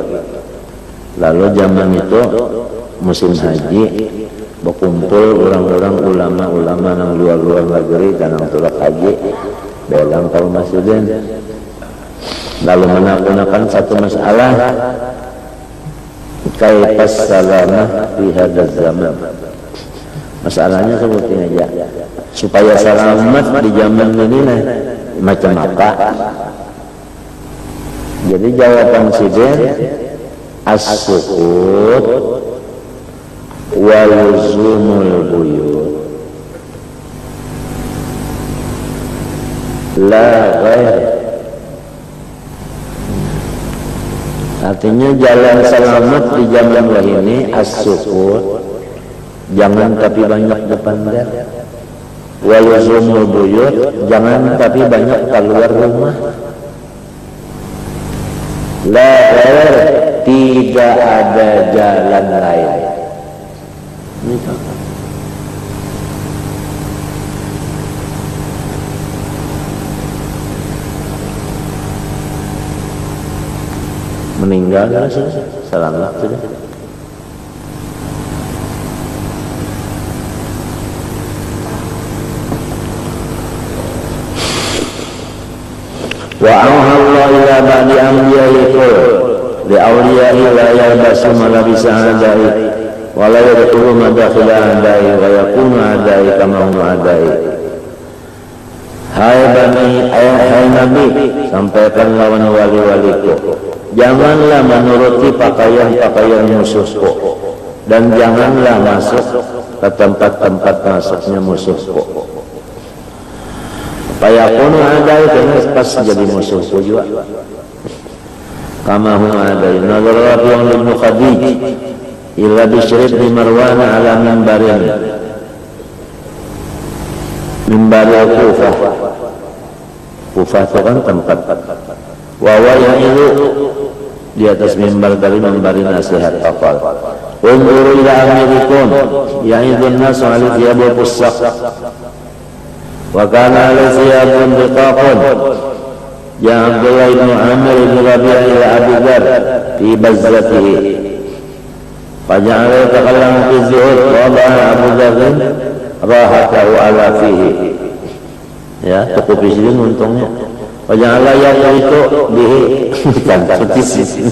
Lalu zaman itu musim haji, berkumpul orang-orang ulama-ulama yang luar negeri dan yang tulak haji belang kalau masjidin. Lalu menakunakan satu masalah, kaipas salamah fi hadzal zaman. Masalahnya seperti aja, supaya selamat di zaman ini macam apa? Jadi jawaban sidin as-sukut wa luzumul buyut la ghair. Artinya jalan selamat di zaman ini as-sukut, jangan tapi banyak depan dia. Waluzumul buyut, jangan tapi banyak keluar rumah. La ghair, tidak ada jalan lain. Meninggal selamat sudah. Wa Allah ila ba'di anbiya'ihi li awliya'i la yalbasu malabisa a'da'i wa la yadkhulu madakhila a'da'i wa yakunu a'da'i kama hum a'da'i. Hai Nabi, sampaikan lawan wali-waliku, janganlah menuruti pakaian-pakaian musuhku, dan janganlah masuk ke tempat-tempat masuknya musuhku. Fayakunu adai, karena pas jadi musuhku juga. Kama hum adai. Nadharat yang Ibnu Khadij illa Bishr bin Marwan ala mimbarin Kufah. Kufah itu kan tempat. Wawa yang itu di atas mimbar dari memberi nasihat kafal. Unzuru ila amirikum ya'idun nas 'ala thiyabul fusaq. Wa kana 'ala thiyabun riqaqun. Ya Abdullah ibn Amir ibn Rabi'ah ila Abi Dzar fi bazzatihi. Faja'ala yatakallamu fi zuhud wa wada'a Abu Dzar rahatahu ala fihi. Ya, cukup di sini untungnya. Waja'ala yaqritu bihi, dikantut di sini.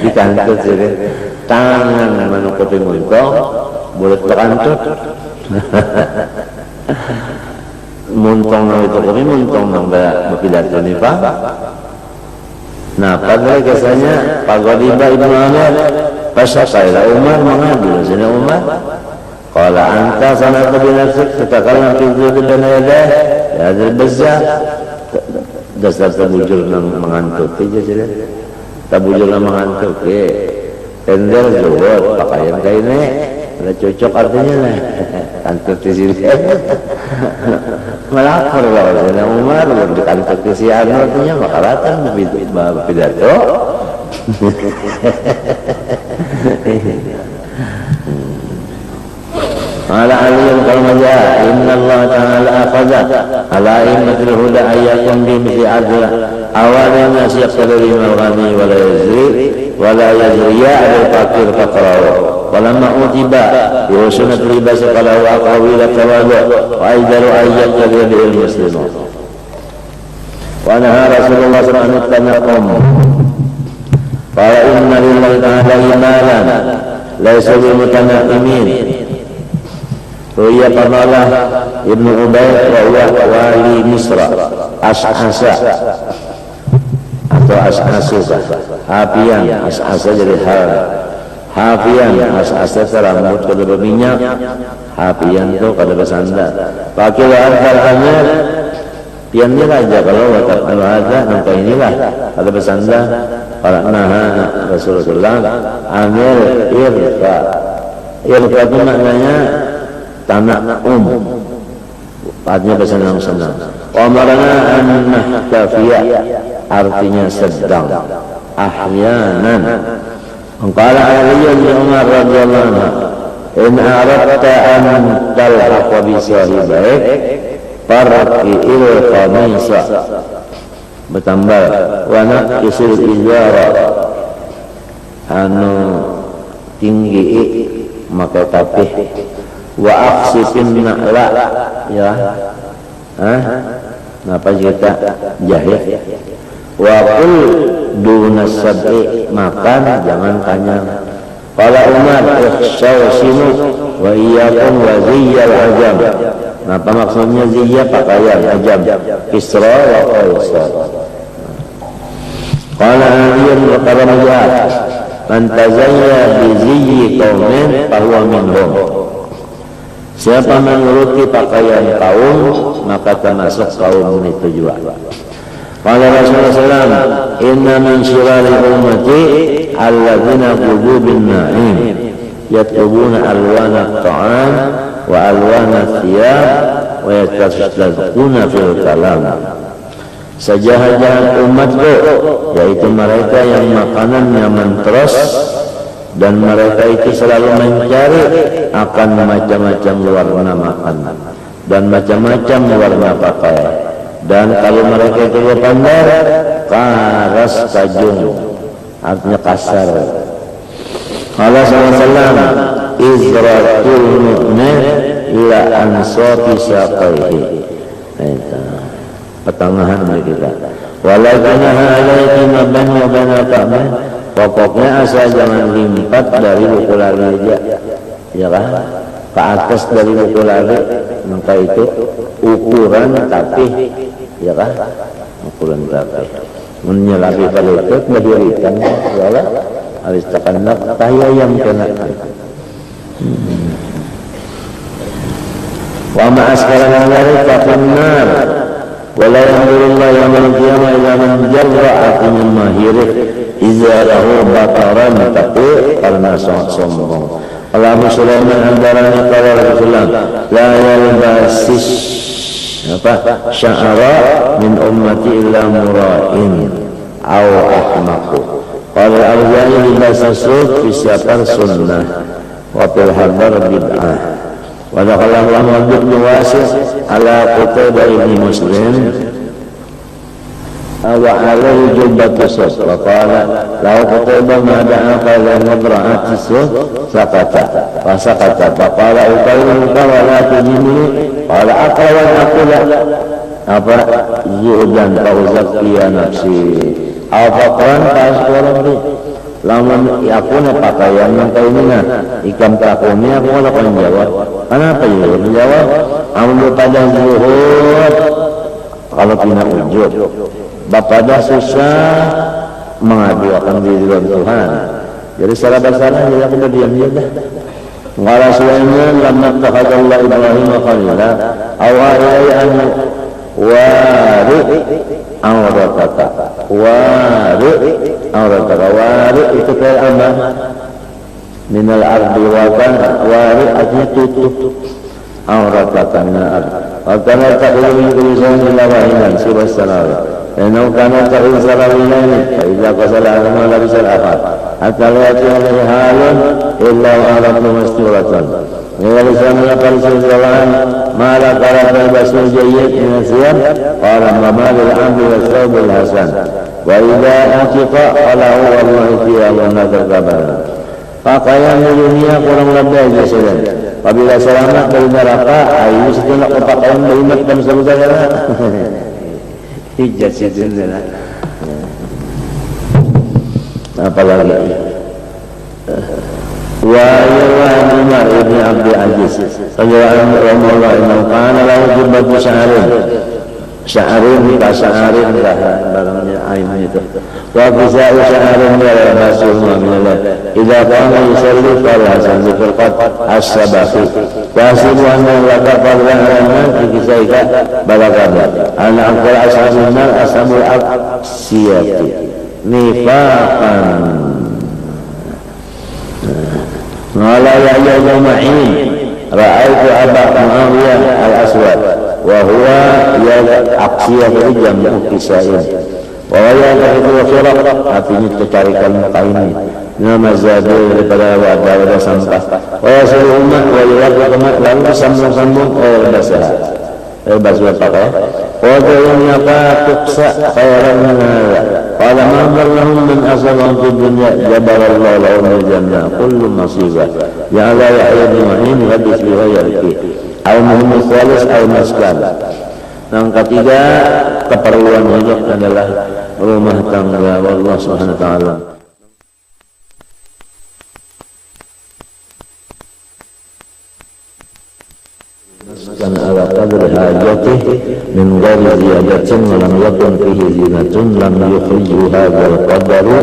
Dikantut sini. Tangan menutupi muntung, mulut terkantut. Muntung itu kami muntung nambah berpidato ni Pak. Nah, pada kesannya Pak Ghadiba Ibnu Amir pasakailah Umar mengadu sini Umar. Qala anta sanata bi nafsik tatakallam fi dzikri baina yadah ya hadzal bazzah. Dasar tabujur mengantuk aja sih. Tabujur mengantuk ke tender zuhud pakaian kayak ini ada cocok artinya lah. Kantuk di sini. Melapor lah Sayyidina Umar di kantuk di sini artinya makalatan pidato. Ala aliyum kalmaja inna Allah ta'ala akhadha ala immatil huda ayyakum bimisi adla awalnya nasi yaqtadari malghani wala yajriya adil fakir faqrahu walamma utiba yusunat libasi qalahu aqawila tawadu wa aydaru ayyat yadil muslimun wa naha Rasulullah sallallahu alaihi wasallam qala inna lillahi ta'ala imanan laysa bil mutanaqimin. Ruya Fadalah Ibnu Ubayd wa huwa wali Misra As'asa atau As'asa Hafian As'asa jadi Hafian As'asa rambut kada berminyak, Hafian itu kada bersandar. Pakai antar Amir piannya aja kalau watak al-hadza nampak inilah kada bersandar. Para naha Rasulullah Amir irfa itu maknanya tanah artinya bersenang-senang. Amarana an-nahtafiya artinya sedang. Ahyanan. Qala Ali bin Umar radhiyallahu anhu, "In aradta an talhaqa bi sahibaik farqil qamisa." Bertambah wa naqisul izara tinggi maka tapih wa aqsifin na'la ya apa kita jahit wa qul duna sab'i makan jangan kanyang. Qala Umar ikhshawsinu wa iyyakum wa ziyyal ajam. Apa maksudnya ziyya pakaian ajam Isra wa Qaisar. Qala aliyun wa qaramiyat man tazayya bi ziyyi qaumin fahuwa minhum. Siapa menuruti pakaian kaum maka termasuk kaum itu juga. Qala Rasulullah sallallahu inna min syirari ummati alladzina qulubun na'im yatlubuna alwana ta'am wa alwana thiyab wa yatashadquna fil kalam. Sejahat-jahat umatku yaitu mereka yang makanannya mentros dan mereka itu selalu mencari akan macam-macam warna makan dan macam-macam warna pakaian. Dan kalau mereka itu berpandai karas tajung artinya kasar. Allah SAW izratul mu'min ila ansati saqaihi. Pertengahan kita walakinaha alaiki maban wa banaqaman. Pokoknya asal jangan limpat dari buku lari aja, ya kan? ke atas dari buku lari, maka itu ukuran tapi ya kan, ukuran tapi menyelapi pada itu mendirikan ya harus tekanlah tayang kena. Wa ma asfala min fakunnar wala yanzurullahu yawmal qiyamah ila man jarra'a min mahirih izarahu bataran tapi karena sombong. Allah Sulaiman antaranya kala Rasulullah la yalbasis sya'ara min ummati illa mura'in aw ahmaqu. Qala al-awzani libas as-suf fi syatar sunnah wa fil hadar bid'ah. Wa dakhala Muhammad bin Wasif ala Qutaybah ibn Muslim wa alaihi jubbatu suf wa qala lau Qutaybah ma da'aka ila nadra'ati suf sakata wa sakata fa qala ukaymuka wa la tujibni qala aqwa aqula apa zuhdan fa uzakkiya nafsi aw faqran fa asqurani lamun yakuna pakaian yang kainina ikam takumi aku malah kau jawab kenapa ya menjawab ambil pada zuhud kalau tidak ujub bapada susah mengadukan diri dalam Tuhan jadi salah bersalah jadi aku udah diam juga qala Sulaiman lamma takhadallah Ibrahim khalila awalai an wari aurataka wari itu kayak apa minal ardi wari artinya tutup aurataka minal ardi wa kana ta'ulu min kulli shay'in illa wahidan sibas salawi innahu kana ta'ulu salawiyan fa idza qasala alama la bisal akhar hatta la yati alaihi halun illa aradu masturatan ya lisanna falsalan mala qala basul jayyid min siyam qala ma lil amri wa thawb al hasan wa idza antiqa qala wallahi fi al-nadar kabana pakaian dunia kurang lebih aja sudah apabila selamat dari neraka ayo setelah pakaian berimat dan saudara hijat saudara apalagi wa ya Umar ibn Abdul Aziz sallallahu alaihi wasallam kana lahu jubbatu sya'arin barangnya ain itu wa bisa sya'arin ya Rasulullah minallah idza kana yusalli fal hasan zikrat as-sabahi wa sibu anna laka farana kisaika balagana ana aqal ashabun nar ashabul aqsiyati nifaqan qala ya ayyuhal ma'in ra'aitu aba Muawiyah al-aswad wa huwa ya aqsiyah jam'u kisain wa ya itu khiraq artinya tercarikan kain nama zadu daripada wadah sampah wa yasul ummah wa yaqma lalu sambung-sambung basah basah pakai wa yaqta tuqsa khairan min qala ma lahum min asabahum fid dunya jabalallahu lahum al-jannah kullu nasibah ya la ya'lamu ma'in wa bisbihi yarki al-muhimmus salis al-maskan. Yang ketiga keperluan hidup adalah rumah tangga Allah Subhanahu wa taala. Maskan ala qadri hajatih min ghairi ziyadatin wa lam yakun fihi zinatun lam yukhriju hadzal qadaru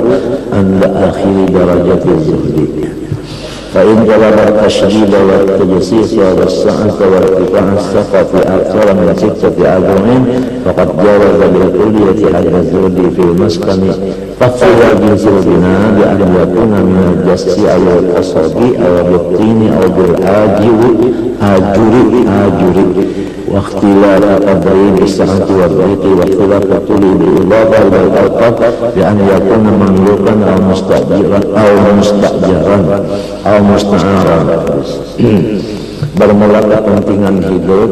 an akhir darajati zuhdi. فإن طلب التشديد والتجسيس والسعة وارتفاع السقف أكثر من 6 أذرع فقد جاوز بالكلية حد الزهد في المسكن فهو جنس البناء بأن يكون من الجس أو القصب أو بالطين أو بالآجر واختلاف قدرين بالسعة والضيق واختلاف الطول بالإضافة إلى الأوقات بأن يكون مملوكا أو مستأجرا أو musta'aran. Bermula kepentingan hidup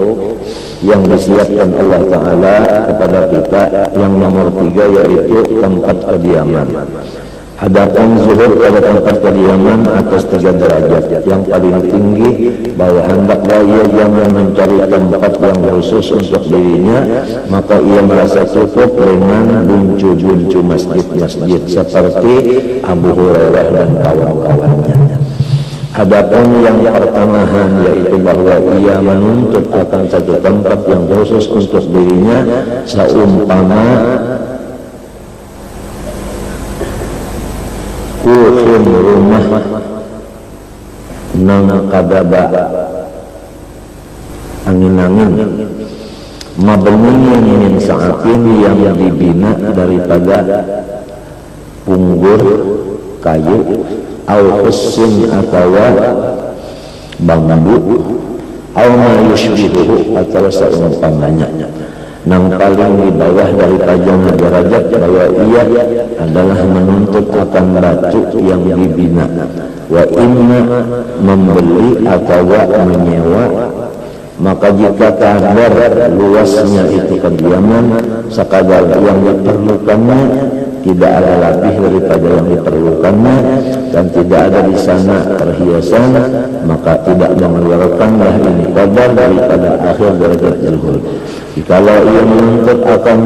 yang disiapkan Allah Ta'ala kepada kita. Yang nomor 3 yaitu tempat kediaman. Adapun zuhud pada tempat kediaman atas 3 derajat. Yang paling tinggi bahwa hendaklah ia jangan mencari tempat yang khusus untuk dirinya, maka ia merasa cukup dengan buncu-buncu masjid-masjid seperti Abu Hurairah dan kawan-kawannya. Adapun yang pertamahan yaitu bahwa ia menuntut akan satu tempat yang khusus untuk dirinya, seumpama kuhun rumah nang kadaba angin-angin mabniyan min sa'atin yang dibina daripada punggur kayu au usin atawa bambu au ma yushbihu atau seumpamanya. Nang paling di bawah dari tajam derajat bahwa ia adalah menuntut akan batu yang dibina, wa inna membeli atau menyewa. Maka jika kadar luasnya itu kediaman sekadar yang diperlukannya, tidak ada lebih daripada yang diperlukannya, dan tidak ada di sana perhiasan, maka tidak mengeluarkanlah ini kadar daripada akhir derajat zuhud. Kalau ia menuntut akan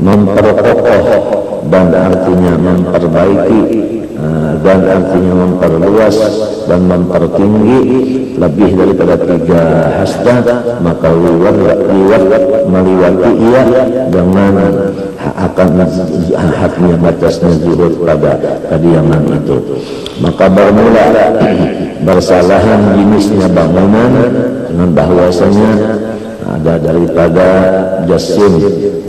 memperkokoh dan artinya memperbaiki dan artinya memperluas dan mempertinggi lebih daripada 3 hasta, maka meliwati ia dengan akan haknya batasnya zuhud pada kediaman itu. Maka bermula bersalahan jenisnya bangunan dengan bahwasanya ada daripada jasim,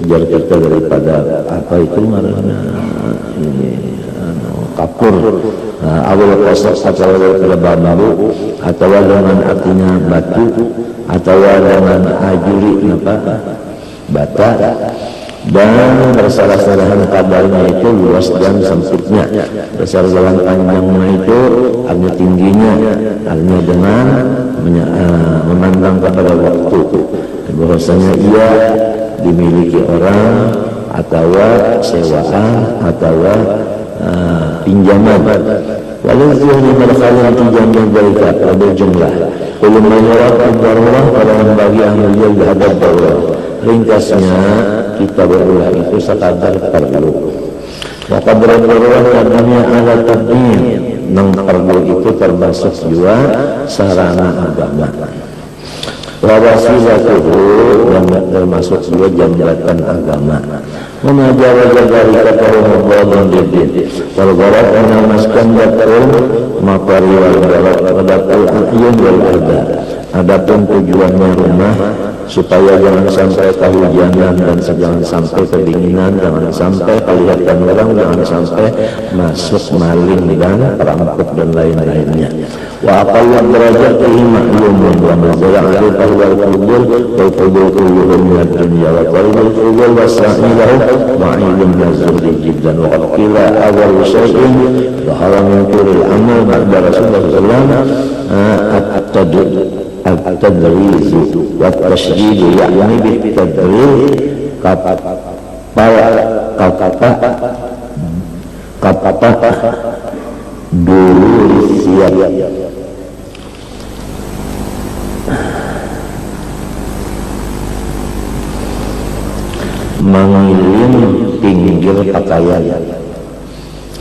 jar kita daripada apa itu namanya ini kapur, awal kosak atau daripada bambu, atau dengan artinya batu, atau dengan ajuri apa bata, dan bersalah-salahan kadarnya itu luas dan sempitnya, bersalah-salahan panjangnya itu artinya tingginya, artinya dengan memandang kepada waktu, bahwasanya ia dimiliki orang atau sewaan atau pinjaman. Walau zuhni berkalian pinjaman mereka pada jumlah belum menyerap darurah pada yang bagi ahli hadap darurah. Ringkasnya kita berulah itu sekadar perlu. Maka darurah tadinya ala tabdin, nang perlu itu termasuk juga sarana agama. Wawasilatuhu, yang termasuk juga jambatan agama. Menajawaja dari kata Ramadan didin Walbarat menamaskan datul Mapari walbarat Wadatul ahyun wal ada. Adapun tujuannya rumah supaya jangan sampai kehujanan dan jangan sampai kedinginan, jangan sampai kelihatan orang, jangan sampai masuk maling dan perampok dan lain-lainnya. Wa aqallu derajatihi ma'lumun wa mazala 'alaihi wal qubur wal qubur kulluhum min ad-dunya wa qalbul qubur wa sa'ilahu ma'ilun nazuri jiddan wa qila awal syai'in dhahara min kulli amal ba'da Rasulullah sallallahu alaihi wasallam at-tadriz wa at-tashdid ya'ni bit-tadriz kata dulu siap mengilim pinggir pakaian.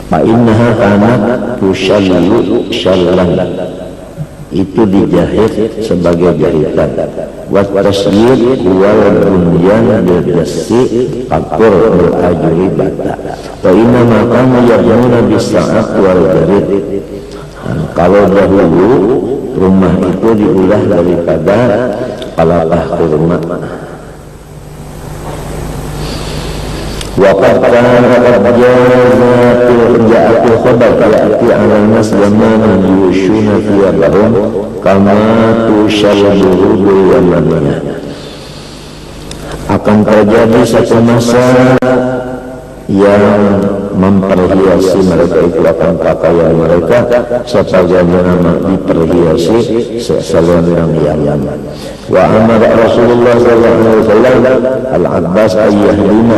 Fa'innaha kanat tushallu shallan, itu dijahit sebagai jahitan. Wa tasyid wal bunyan bidasi kapur berajuri bata. Wa inna ma kanu yabnuna bisa'at wal jarid. Kalau dahulu rumah itu diulah daripada palapah kurma. Waqad ja'atul khabar ya'ti 'ala an-nas zaman yushuna thiyabahum kama tushallu yamaniyah. Akan terjadi satu masa yang memperhiasi mereka itu akan pakaian mereka sebagaimana diperhiasi selendang Yaman. Wa amara Rasulullah sallallahu alaihi wasallam al-Abbas ayyahdina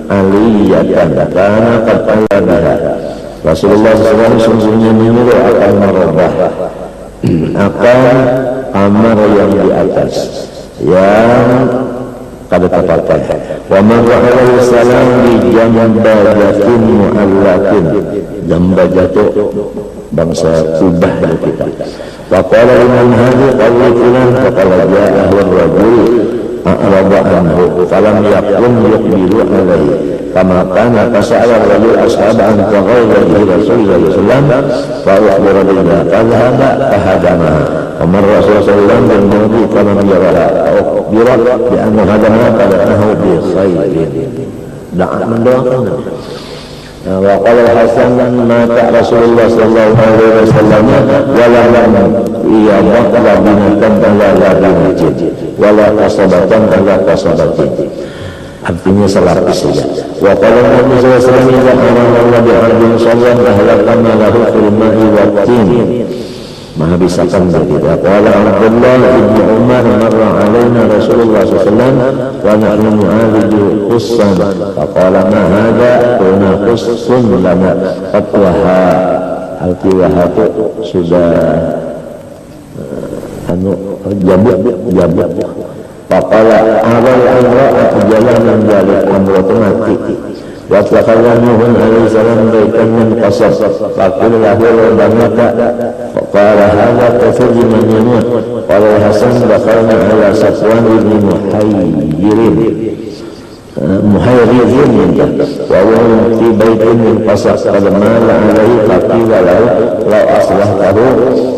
aliyatan kana qad alladha. Rasulullah SAW sungguhnya menyuruh akan merubah akan kamar yang di atas yang kada terpakai. Wa marra alaihi salam bi jambatin mu'allatin dan Bajatu bangsa Kubah dari kita. Faqala liman hadhi qawli fulan faqala ja'ahu ar-rajul a'rada anhu falam yakun yuqbilu alaihi kama kana fasa'ala ar-rajul ashab an taghayyara Rasulullah sallallahu alaihi wasallam fa ukhbira biha fadhhaba fahadamaha wa marra Rasulullah bin Nabi falam yaraha ukhbira bi anna hadamaha fada'ahu bi khairin. Da'a mendoakan. Wa qala al-Hasan mata Rasulullah sallallahu alaihi wasallam wala lam yabqa binatan ala labinatin wala kasabatan ala kasabatin. Artinya selapis saja. Wa qala Nabi sallallahu alaihi wasallam idza amara Allah bi 'abdin sallallahu ahlakana lahu fil ma'i wat tin. Maha bisakan berbeda. Qala Abdullah ibn Umar marra alaina Rasulullah sallallahu alaihi wasallam wa nahnu nu'alidu qussan. Faqala ma hadha qulna qussun lana fatwaha. Al-tiwaha sudah jabut. Faqala awal amra'at jalanan balik amra'atu mati. Wa taqallamuhun alaihi salam baitan min qasas faqul lahu rabbaka qala hadha tafji man yamut qala Hasan dakhalna ala Safwan ibn Muhayrizin wa huwa fi baitin min qasas qad mala alaihi faqila lahu law aslahtahu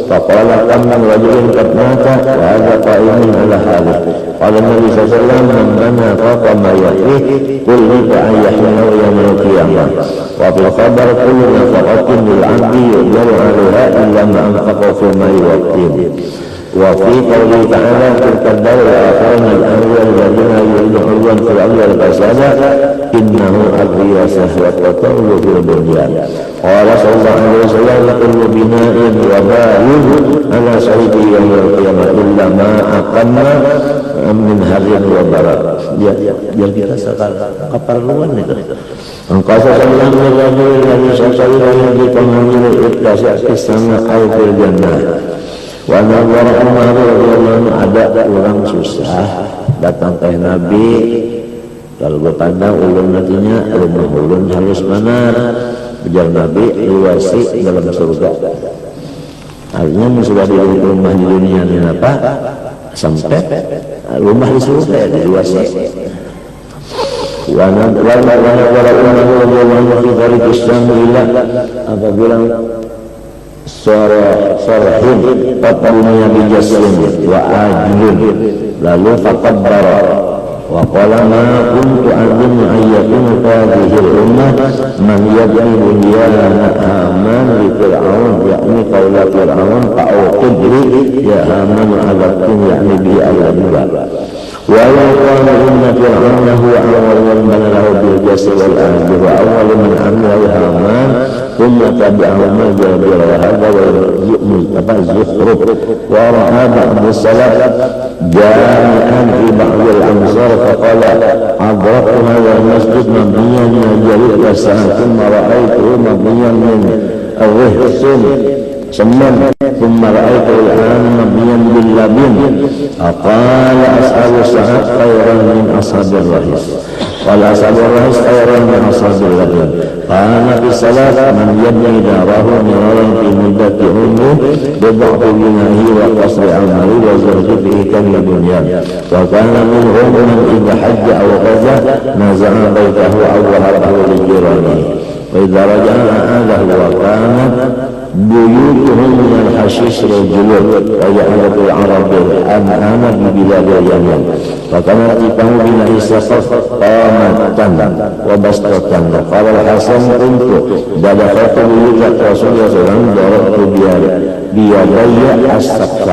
faqala kam min rajulin qad mata wa hadha qa'imun ala hadha qala Nabi sallallahu alaihi wasallam man bana faqa ma yaqih qul li ta'ayyahna yawmal qiyamah wa bil khabar kullu nafaqatin lil 'abdi yujaru 'alaiha illa ma anfaqa fi ma'i waqtin wa fi qawli ta'ala tilka ad-dar al-akhirah al-awwal alladhina yuridun fil ardi al-fasada innahu agriyasah wa tatawwu fil bunyan qala sallallahu alaihi wasallam kullu bina'in wa ba'in ala sahibi yawmal qiyamah illa ma aqamna min harin wa barat. Biar kita sekarang keperluan itu. Engkau sallallahu alaihi wasallam yang dipanggil ikhlas kisana al-fil jannah. Wa nawara Umar radhiyallahu ada orang susah datang ke Nabi. Kalau berpandang ulun nantinya rumah ulun halus manar. Ujar Nabi luasi dalam surga. Artinya sudah di rumah di dunia ini apa? Sampai rumah di surga ya luasi. Wa nawara Umar radhiyallahu fi tariq Islam ila apabila Sarhin Fatbunya bijasin wa ajlun lalu fakabbara wa qala ma kuntu azunnu ayyakun hadhihi ummah man yabni bunyana aman li fir'aun yakni qawla fir'aun fa'uqid li ya aman alatin yakni bi al-adwa wa yaqulu inna fir'auna huwa awwal man bana lahu bil jasr wal ajr wa awwal man amila haman ثم تبعهم الجابر وهذا الزخرف ورأى بعض السلف جامعا في بعض الأمصار فقال أدركت هذا المسجد مبنيا من الجليد والسهل ثم رأيته مبنيا من الرهس ثم رأيته الآن مبنيا باللبن فقال أصحاب السعد خيرا من أصحاب الرهس قال أصحاب الرهس خيرا من أصحاب اللبن قال في الصلاة من يبني داره مرارا في مدة عمره بضعف بنائه وقصر عمله وزهد في كم البنيان وكان منهم من إذا حج أو غزا نزع بيته أو وهبه لجيرانه وإذا رجع أعاده وكانت بيوتهم من الحشيش والجلود وجعلت العرب الأنعام ببلاد اليمن وكانت تقام بناء السقف قامة وبسطة قال الحسن قلت دخلت بيوت رسول الله صلى الله عليه وسلم ضربت بيدي السقف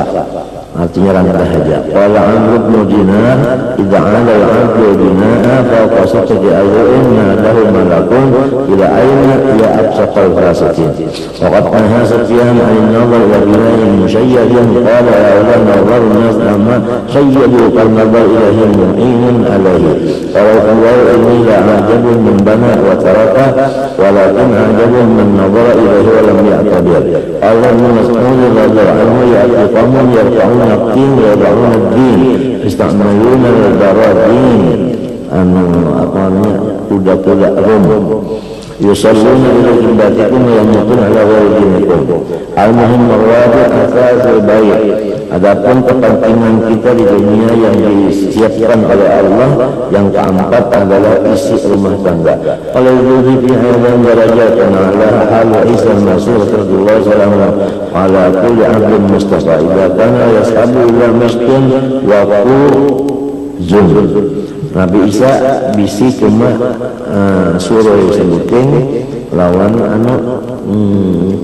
artinya rangka saja. Qala Amr bin Dinar idza 'ala al-'abdu binaa fa qasata ayyin nadahu malakun ila ayna ya absaqa al-fasatin wa qad naha Sufyan 'an an-nazar ila bina'in mushayyadin qala ya ulama nazar an-nas amma shayyadu kal-nazar ilahi mu'inun alayhi qala Allah inni la'ajabun min bana wa taraka walakin ajabun man nazara ilahi wa lam ya'tabir qala Ibn Mas'ud radhiyallahu anhu ya'tiqamun yarfa'un الدين ويضعون الدين يستعملون البراذين kuda-kuda rum yusalluna ila qiblatikum wa yamutuna ala ghairi dinikum. Al-muhim marwadi asasul baik. Adapun kepentingan kita di dunia yang disiapkan oleh Allah, yang keempat adalah isi rumah tangga. Oleh itu fi hadza darajat ala hal Isa Masih radhiyallahu anhu ala kulli 'abdin mustafa idza kana yashabu ila miskin wa zun. Nabi Isa bisi cuma suruh sebutin lawan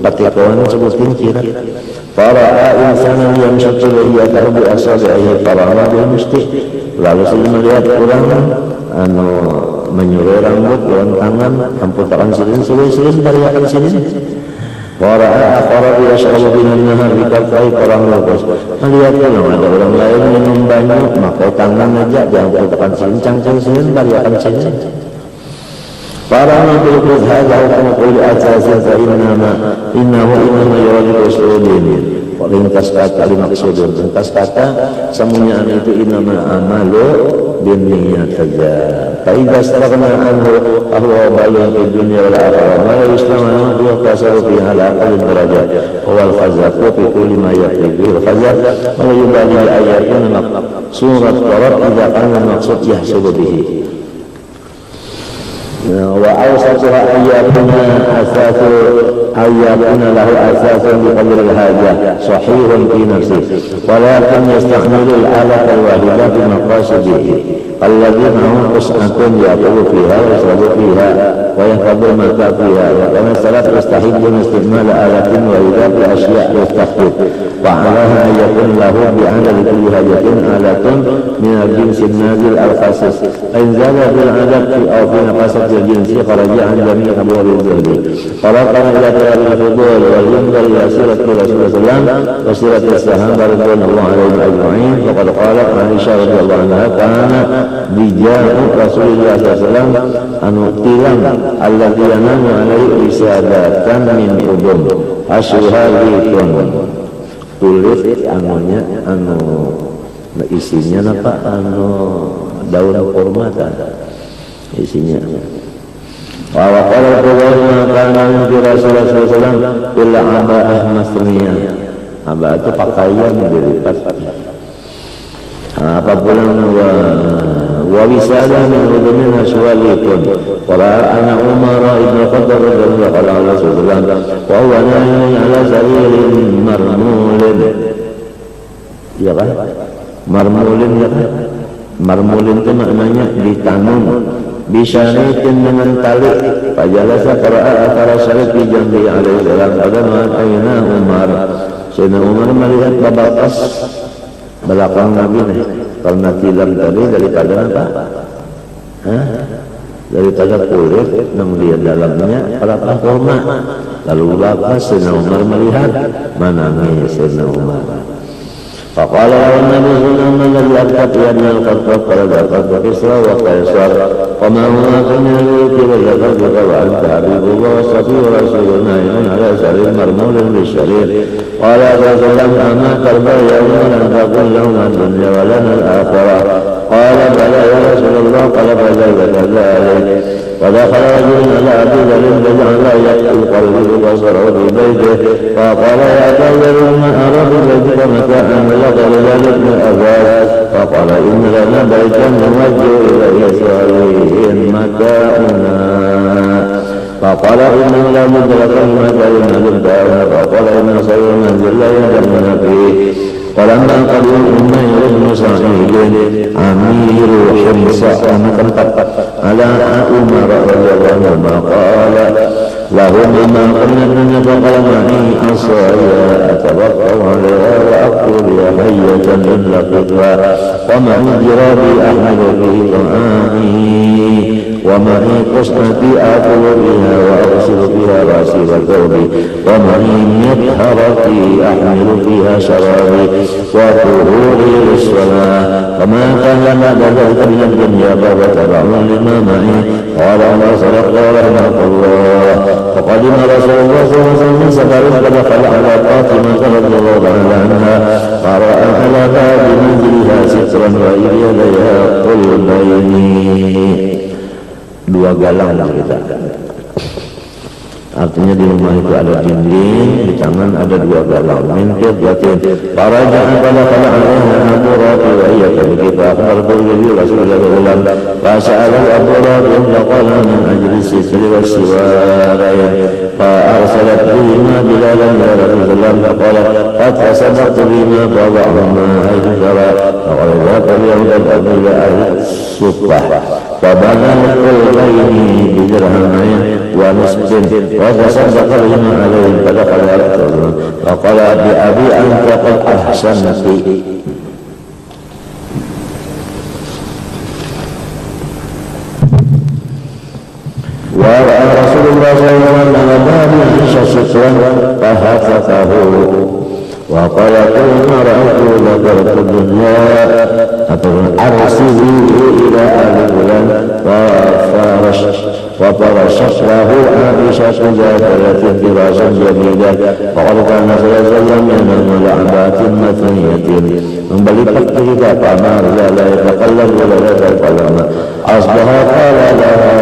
patikawan sebutin kira fara'a insanan yamshatu ilayhi bi asabihi fara'a bil musti. Lalu saya melihat orang menyuruh rambut lawan tangan amputakan silin bariakan silin. Fara'a akhara yashrabu bin nahar bi kafai orang lupus. Melihat kalau ada orang lain minum banyak maka tangan aja diamputakan silin cangcang silin bariakan silin. Para nabi itu hadza hukum al-asasi fa innahu yuradu usulin. Ringkas kata maksudun, ringkas kata semuanya itu inama amalu binniyat saja. Fa idza sarafna anhu ahwa bayan fi dunya wal akhirah ma yustamanu wa kasaru fi al-aqal darajat wal khazaqu fi kulli ma yaqdi al-khazaq wa yubali ayatun surat qarat idza kana maqsud yahsulu bihi. Wa awsatuha ayyakuna lahu asasun bi qadri al-hajah sahihun fi nafsihi walakin yasta'milu al-alat al-wahidah bi maqasidihi alladhi ma'hum us'atun yaqulu fiha wa yashrabu fiha wa yaqadu mata fiha wa kana salat yastahibbu istimal alatin wahidah bi asya' yastahib wa 'alaha ayyakun lahu bi 'adadi kulli hajatin alatun min al-jinsi nazil al-khasis in zala bil 'adad fi aw fi naqasat الجنسي خرج عن جميع أبواب الجهل فرقنا إلى كلام الفضول والينظر إلى سيرة رسول الله صلى الله عليه وسلم وسيرة الصحابة رضوان الله عليهم أجمعين فقد قالت عائشة رضي الله عنها كان رجال رسول الله صلى الله عليه وسلم أن التلم الذي ينام عليه رسالة من أذن أشهاليكم tulis anunya isinya apa daun kurma isinya. Wa qala qawluna kana fi Rasulullah sallallahu alaihi wasallam illa aba'ah masniyah. Aba itu pakaian dilipat. Apa pulang wa wisala min udumin aswalikun. Qala ana Umar ibn Khattab radhiyallahu anhu Rasulullah wa huwa nahyi ala saririn marmulin. Ya kan? Marmulin ya kan? Marmulin itu maknanya ditanam bisyaritin dengan tali. Fajalasa qara'a athara syarif di jambi alaihi salam adama ayna Umar. Sayyidina Umar melihat babakas belakang Nabi nih karena tilam tadi daripada apa? Daripada kulit yang di dalamnya kelapa kurma. Lalu bakas Sayyidina Umar melihat menangis Sayyidina Umar. فقال النبي صلى الله عليه وسلم الذي أبقت بأن القصد قال أبقت كسرى وقيصر وما هو من الملك والقصد وأنت حبيب الله وصفي ورسول نائم على سرير مرمول بالشرير قال صلى الله عليه وسلم أما ترضى يوما أن تقول لهم الدنيا ولنا الآخرة قال بلى يا رسول الله قال فذلك كذلك ودخل رجل على أبي ذر فجعل يقتل قلبه وبصره في بيته فقال يا كذب ما أرى في بيتك متاعا ولقد ذلك من أباس فقال إن لنا بيتا نوجه إليه سواريه متاعنا فقال إنه لا بد لك من متاع متاعنا فقال إن خير المنزل لا يهدمنا فيه فلما قدم أمير بن سعيد أمير حمص على عمر رضي الله عنه قال لهم ما قلنا الدنيا فقال معي عصايا أتوقع عليها وأقول يا حية إلا قطوة ومعي جرابي أحمل به طعامي ومعي قصتي آكل بها وأغسل بها رأسي وثوبي ومعي مطهرتي أحمل فيها شرابي وطهوري للصلاة وما كان بعد ذلك من الدنيا فبتبع لما معي قال ما صدق رحمه الله فقدم رسول الله صلى الله عليه وسلم من سفر فدخل على فاطمة رضي الله عنها فرأى على باب منزلها سترا وإذ يديها قلبين dua galang kita. Artinya di rumah itu ada dinding, di tangan ada 2 galang. Mintir batin. Para jangan pada alaiha Abu Rafi wa iya begitu akhbar berjudi Rasulullah SAW. Fasa'alahu Abu Rafi laqala min ajli sitri wa siwarain. Fa'arsalat bihima bilalan ya Rasulullah faqala qad fasadaqtu bihima fawa'ahuma aizara. Faqala dhaqal yawdan abila al-subbah. Fabana al-qulqayni bidirhamain wa nisbin wa tasaddaqa bihima alaihim fadaqala ya Rasulullah. Faqala bi abi anta qad ahsanti. ورأى رسول الله صلى الله عليه وسلم باب عيسى سترا فهتكه وقال كلما رأيت ذكرت الدنيا أرسلي إلى أهل فلان وفرشت له عائشة جابرة فراشا جميلا وقد كان صلى الله عليه وسلم ينام لعبات مثنية membeli kita kamar la yatakallamu wa la yatakallamu asbaha qala laha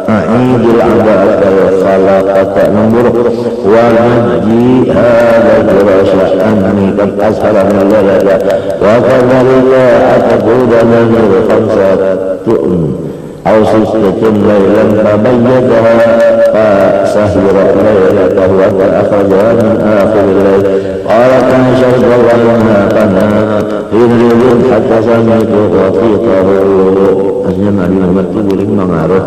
a'idil abata wa khalaqata numburuk wa najji hadha firasha anni qad ashara min lalaka wa kadhalika ataquda min khamsatun aw sistatun laylan fabayyataha fasahira laylatahu wa akhrajaha min akhir al-layl qala kana syarballahu anha kana hidriyun hatta sami'tu wafiqahu. Artinya Nabi Muhammad itu boleh mengaruh.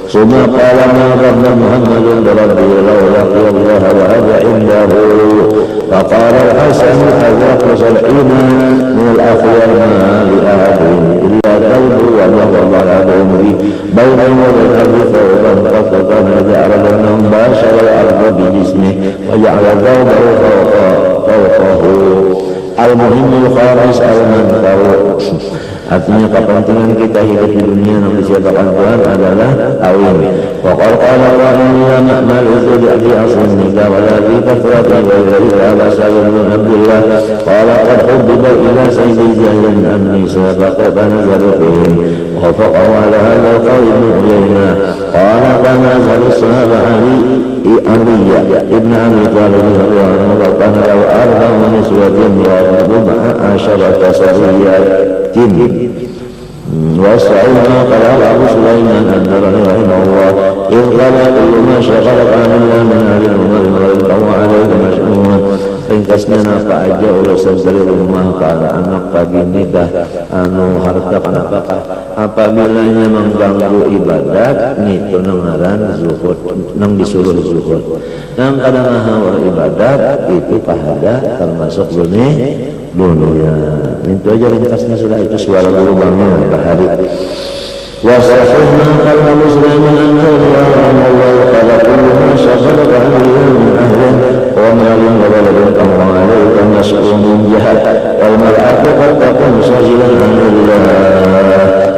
Suma qala ma rabna Muhammadun rabbi laulaki Allah wa hadha indahu faqala al-hasan hadha sal'ina min al-akhyar ma li ahadin illa qalbu wa Allah ala umri bayna wa bayna thawban qad ja'ala lahum bashara al-arda bi jismihi wa ja'ala thawbahu fawqahu. Al-muhimmul khamis al-manfaru. Artinya kepentingan kita hidup di dunia yang disediakan Tuhan adalah awin. Wa qala wa inna ma'mal uzuri fi asrin nikah wa la fi kathrati wa ghairi ala sayyid bin Abdullah qala qad hubbiba ila sayyidi jahilin anni sabaqa nazaru fihim wa faqahu ala hadha qawl ilayna qala nazaru sahaba Ali ibn Abi Talib radhiyallahu anhu wa kana lahu arba'u niswatin wa rub'a asharata sariyatin وَاسْتَعِينَا قال أبو سليمان الدرعي رحمه الله إذ قال كل ما شغلك عن الله من أهل الأمر فهو عليك مشؤوم. Ringkasnya napa aja urusan dari rumah anak tadi nikah anu harta kanapakah apabila mengganggu ibadat itu nengaran zuhud nang disuruh zuhud nang kadang hawa ibadat itu pahala termasuk dunia. Itu aja ringkasnya sudah itu suara lubangnya per hari. Wasafirna kalau muslimin anjurlah Allah qala kullu ma syaghalaka min ahlin wa malin wa waladin Allah alayka mas'ulun min jihad wal mal'atu qad takun sajilan anillah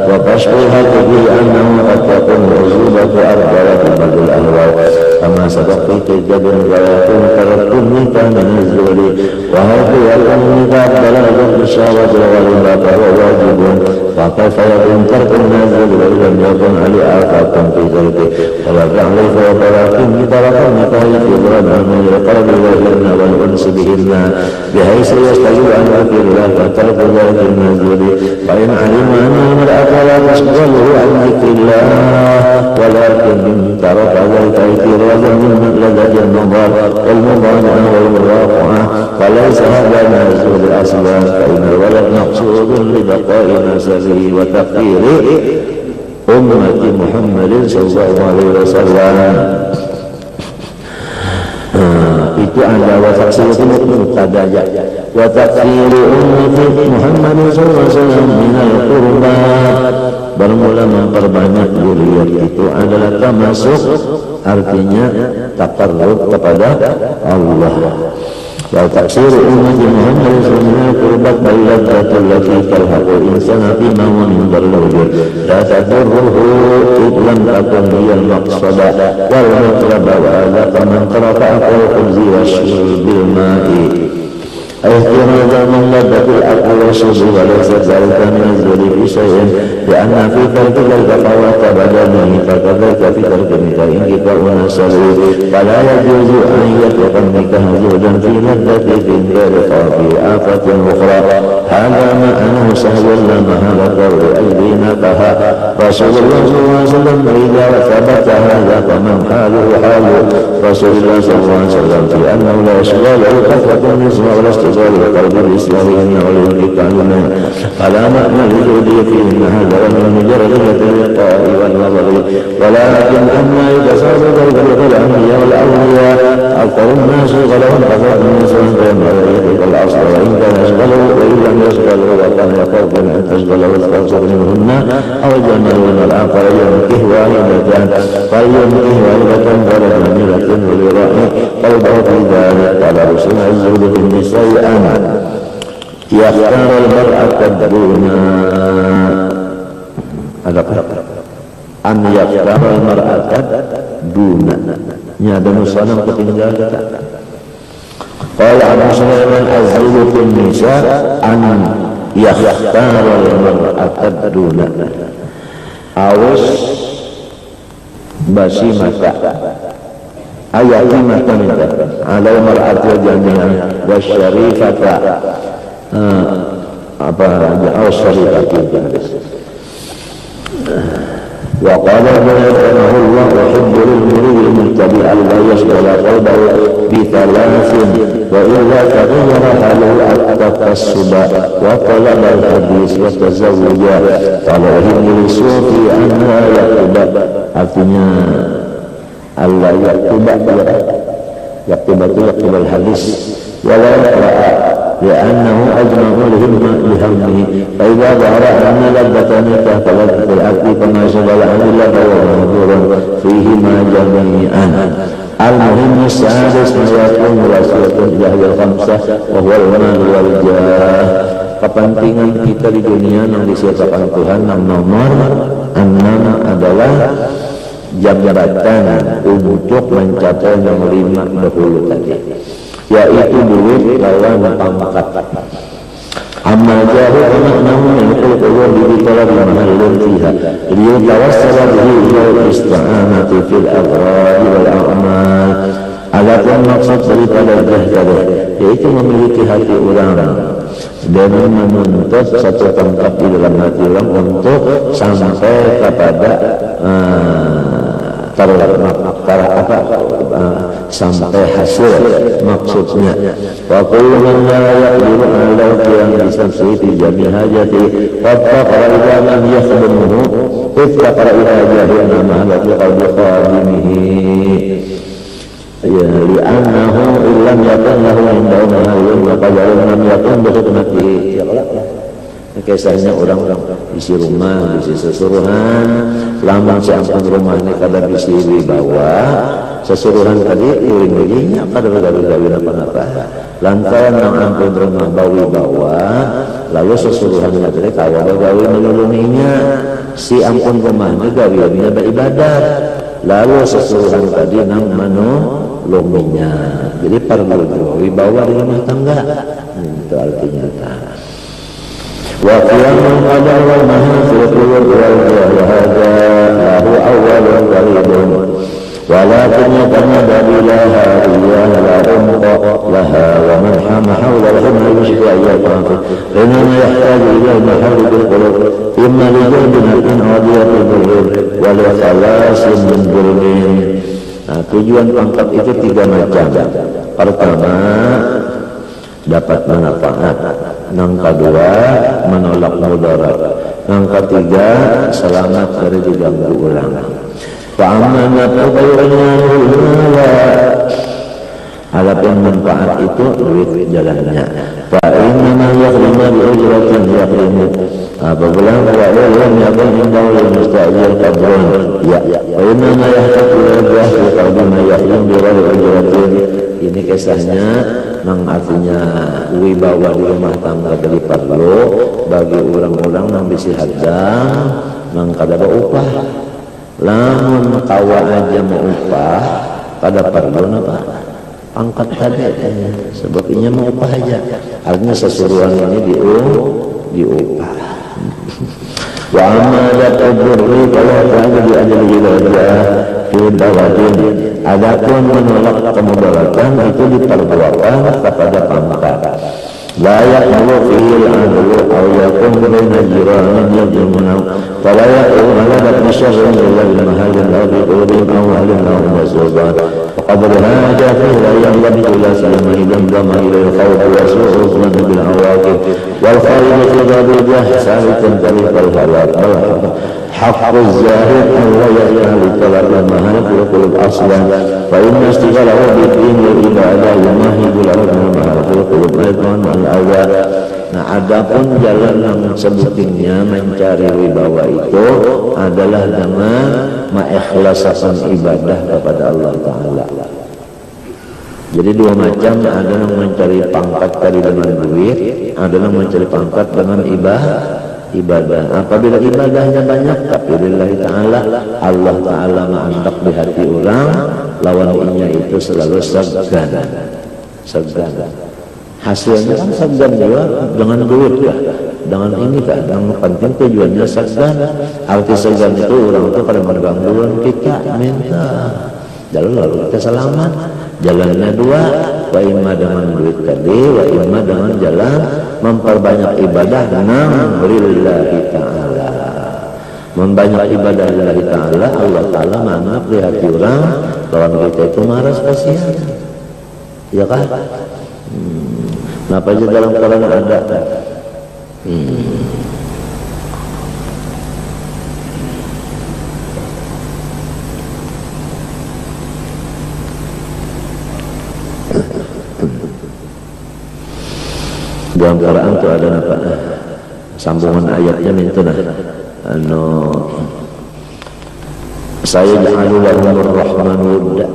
wa tashbiha bi annahu qad takun uzubatu arba'ati badul ahwal kama sabaqti tajadun wa yakun tarakun minka min az-zuli wa hadhi al-umnika balaghat bisyawat wal wa wajibun wa kaifa yakun tarkun nazil ولم يكن علي آفات في ذلك ولكن عليه وطلاقين طرفا مطايف يضربها من القلب والهن والأنس بهن بحيث يستجيب عن ذكر الله وترك ذلك المنزل فإن علم أن المرأة لا تشغله عن ذكر الله ولكن ترك ذلك اعتراضا من لذة النظر والمضامعة والمراقعة فليس هذا منزل الأسباب فإن الولد مقصود لبقاء نسبه وتقديره أمة محمد صلى الله عليه وسلم. Itu ada wafaksir itu mubtada'nya wa taqdiru ummati Muhammad sallallahu alaihi wasallam minal qurbat bermula memperbanyak zuriat itu adalah termasuk artinya taqarrub kepada Allah. وتقصير أمة محمد صلى الله عليه وسلم قربت اللذة التي تلحق الإنسان فيما هو من ضروره لا تضره إذ لم تكن هي المقصد والمطلب وهذا كمن ترك أكل الخبز والشرب بالماء احترازا من لذة الأكل والشرب وليس ذلك من الزهد في شيء karena fi tarki al-qawata badani fakadzalika fi tarki nikahin kita unasalu fala yajuzu an yatruka nikah zudan fi ladzati bin ghairi qabi afatin ukhra hadha ma anhu sahwan la mahalata wa aydina kaha Rasulullah SAW idza thabata hadha faman haluhu halu Rasulullah SAW fi annahu la yashghalu qatratun niswa wa la istizali qalbi al-islami wa la yukaluna fala ma'na li fihi hadha wa min mujarrad al-liqa'i wal nazari walakin amma yatasawwadu dhalika al-anbiya wal awliya akthar an-nas ghalahum qatrat niswa wal asr wa in kana yashghalu wa in lam yashghalu wa kana yaqulu an tashghalu al-khawsar minhunna aw jamalu al-akhar yumkih wahidatan falyumkih wahidatan ghayra jamilatin wa lira'i qalbahu fi dhalik qala rasulullah az-zuhd fi an-nisa'i ana yakhtar al-mar'ata ad-duna ada an yakhtar al-mar'ata duna nya ada nusanan ketinggalan qala Abu Sulaiman az-zuhd fi an-nisa' an yakhtar al-mar'ata duna awus basi mata ayati mata minta ala mar'ati jami'an wa syarifata apa aw syarifati wa qala rahimahullah wa hubbu lil-murid al-muttabi' alla yashghala qalbahu bi thalathin wa illa taghayyara haluhu at-tasabbuba wa talaba al-hadis wa tazawwuja qala himmi sufi anna yaquba artinya Allah yaktuba al-hadis wa la yaqra'a لأنه أجمع لهمه فإذا ظهر أن لذة نكاح فلذة العقد كما شغل عن الله فهو مهجور فيهما جميعا المهم السادس ما يكون وسيلة إلى الخمسة وهو المال والجاه kepentingan kita di dunia yang disiapkan Tuhan yang nomor 6 adalah jabatan untuk mencapai yang 5 dahulu tadi yaitu duit lawan pangkat amal jauh maknahu yaitu keluar di talab mahallun fiha liyatawassala bihi ila isti'anati fil aghrad wal a'mal adapun maksud daripada jahdah yaitu memiliki hati orang dan menuntut satu tempat di dalam hati orang untuk sampai kepada sampai hasil maksudnya wa kullu man la yaqdiru ala qiyam bi samsi jami hajati fattaqara ila man yakhdumuhu iftaqara ila jahilna mahalati qalbi qadimihi ya li'annahu illam yakun lahu indahu mahalun wa qadarun lam yakun bi khidmatihi ya Allah. Kisahnya orang-orang isi rumah, isi sesuruhan, lamun si ampun rumah ini kada bisi wibawa, sesuruhan tadi uring-uringnya kada gawi-gawi apa-apa. Lantaran nang ampun rumah bawi bawa, lalu sesuruhannya tadi kawa gawi menulunginya, si ampun rumah ini gawiannya beribadat, lalu sesuruhan tadi nang menulunginya. Jadi perlu wibawa di rumah tangga, itu artinya. Wa qiyamul qadar wal mahfil wal hada lahu awwalun qaribun walakin yatanada bilaha iyaha la umqa laha wa man hama hawla al-himma yushku ayyatan inna yahtaju ila al-mahal bil qulub imma li jalbin awdiyatil bulur wa li khalasin min dhulmin. Tujuan pangkat itu 3 macam. Pertama, dapat manfaat, yang kedua menolak mudarat, yang ketiga selamat dari diganggu orang. Fa'amanat al-bayranya adapun manfaat itu duit jalannya. Fa'inna yakhlima bi'ujratin yakhlimu apabila wa'alam yakun indahu al-musta'jir qabrun ya fa'inna yahtatu rajah fi qalbima yakhlim bi'ghari ujratin. Ini kisahnya yang artinya wibawa di rumah tangga dari perlu bagi orang-orang yang bisa hadang yang kada upah. Lamun kawa aja mau upah kada perlu apa angkat tadi sebabnya mau upah aja artinya sesuruhan ini diupah. Wa amma yaqdurri kalau ada di ajal iladah fi baladin. Adapun menolak kemudaratan itu diperbuatkan kepada pangkat. La yaqulu fihi al-'adlu aw yakun baina jiranin yajmuna fala yaqulu ala bisyarrin illa bil mahallin aw bi qulubin aw ahlin aw masuban faqad hada fi la yamliku ila salama idam dama ila al-khawf wa su'u dhann bil awaqib wal khair fi dhabil jahsa'atan tariq al-halak حق الزاهد أن لا يجعل طلب المهل في القلوب أصلا فإن اشتغاله بالدين والعبادة يمهد له المهل في القلوب أيضا والأذى. Nah, adapun jalan yang sebetulnya mencari wibawa itu adalah dengan mengikhlaskan ibadah kepada Allah Ta'ala. Jadi dua macam, ada yang mencari pangkat tadi dengan duit, ada yang mencari pangkat dengan ibadah. Apabila ibadahnya banyak tapi lillahi ta'ala, Allah ta'ala ma'andak di hati orang, lawannya itu selalu segan. Hasilnya kan segan juga dengan duit lah, dengan ini kan yang penting tujuannya segan. Arti segan itu orang itu pada menegang duluan kita minta lalu kita selamat. Jalannya dua, wa imma dengan duit tadi, wa imma dengan jalan memperbanyak ibadah dengan lillahi ta'ala. Membanyak ibadah lillahi ta'ala, Allah ta'ala menganggap di hati orang lawan kita itu maras kasihan. Ya kan? Kenapa aja dalam Quran ada? Dalam Quran itu ada apa? Sambungan ayatnya itu nah. Saya ja'alu lahumur rahmanu wudda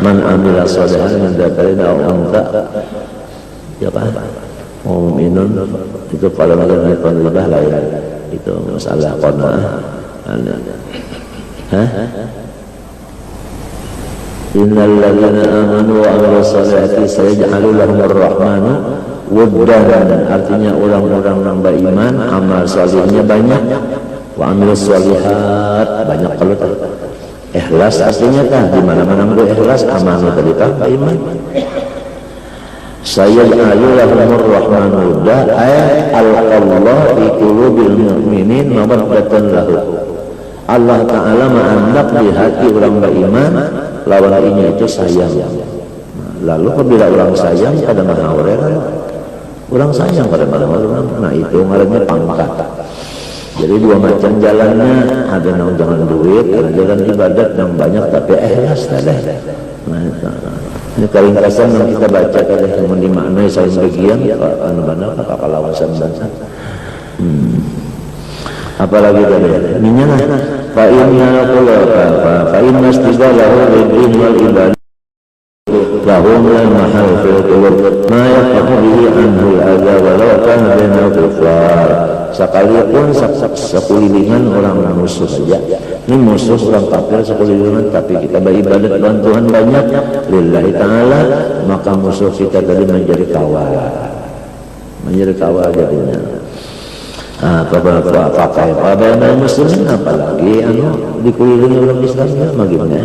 man amila shalihan min dzakarin aw untha. Ya Pak. Mu'minun itu kalau ada penribah lah ya. Itu masalah qanaah. Innal ladzina amanu wa 'amilus shalihati sayaj'alu lahumur rahmanu wuddan, artinya orang-orang yang beriman amal salihnya banyak, wa 'amilus shalihat banyak. Kalau ikhlas artinya kan di mana-mana mau ikhlas, amanu tadi kan beriman. Sayaj'alu lahumur rahmanu wuddan ay al-Allah fi qulubil mu'minin mawaddatan lahu. Allah Ta'ala menganggap di hati orang beriman lawannya itu sayang. Lalu apabila orang sayang pada mahawir, orang sayang pada mahawir, nah itu ngarannya pangkat. Jadi dua macam jalannya, ada yang jangan duit, ada jalan ibadat yang banyak tapi ikhlas tadi. Nah, ini keringkasan yang kita baca tadi yang dimaknai saling bagian, anu-anu kakak lawasan bangsa. Apalagi tadi minyak fa inna qulaka fa inna istidalahu bidin wal ibadah lahum la mahal fil qulub ma yaqahu bihi anhu al-adha walau kana bainal kufar. Sekalipun sekelilingan orang musuh saja, ini musuh orang kafir sekelilingan, tapi kita beribadat bantuan banyak lillahi ta'ala, maka musuh kita tadi menjadi kawal jadinya. Pakai pada muslimin, apalagi dikelilingi orang Islamnya bagaimana?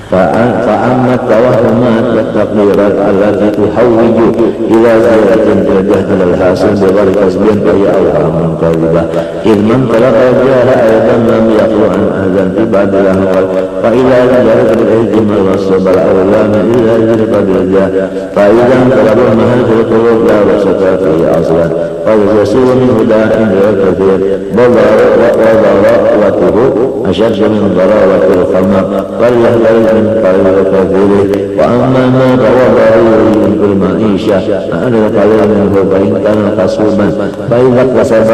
Fa'ammat tawahumat wa taqdirat allati tuhawwiju ila ziratin tajah alal hasil biwari kasbian kaya awhamun kadhibah ilman talaqajaha aydan lam yaqlu an azan ibadil ahwal fa ila jarat bil-ihtimal was-sabal awlama ila zirqadillah fa idan talabul mahal fil qulub la wasata fi aslan fa yasiru min huda'in kathir badaratuhu ashad min darawatil khamar wal yahlal قليل كثير وأما ما رواه في المعيشة فأنا قليل منه فإن كان قصوبا فإذا اكتسب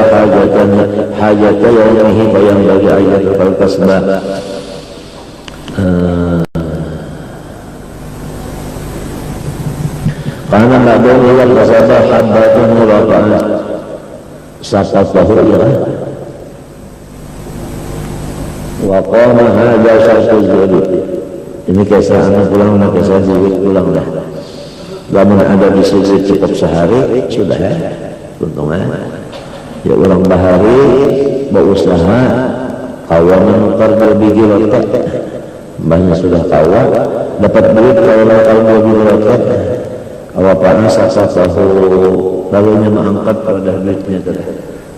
حاجة يومه فينبغي أن يترك الكسب. Karena بعضهم إذا اكتسب حبة مرقعة سقطه إليه وقام هذا شرط الزهد. Ini kisah anak pulang, kisah jiwit pulang dah. Namun ada di sisi cukup sehari sudah ya, untungnya. Ya orang bahari berusaha kawa menukar biji lotek, mbahnya sudah kawa dapat duit kalau biji lotek, kawa panas asal tahu lalunya mengangkat pada duitnya tadi.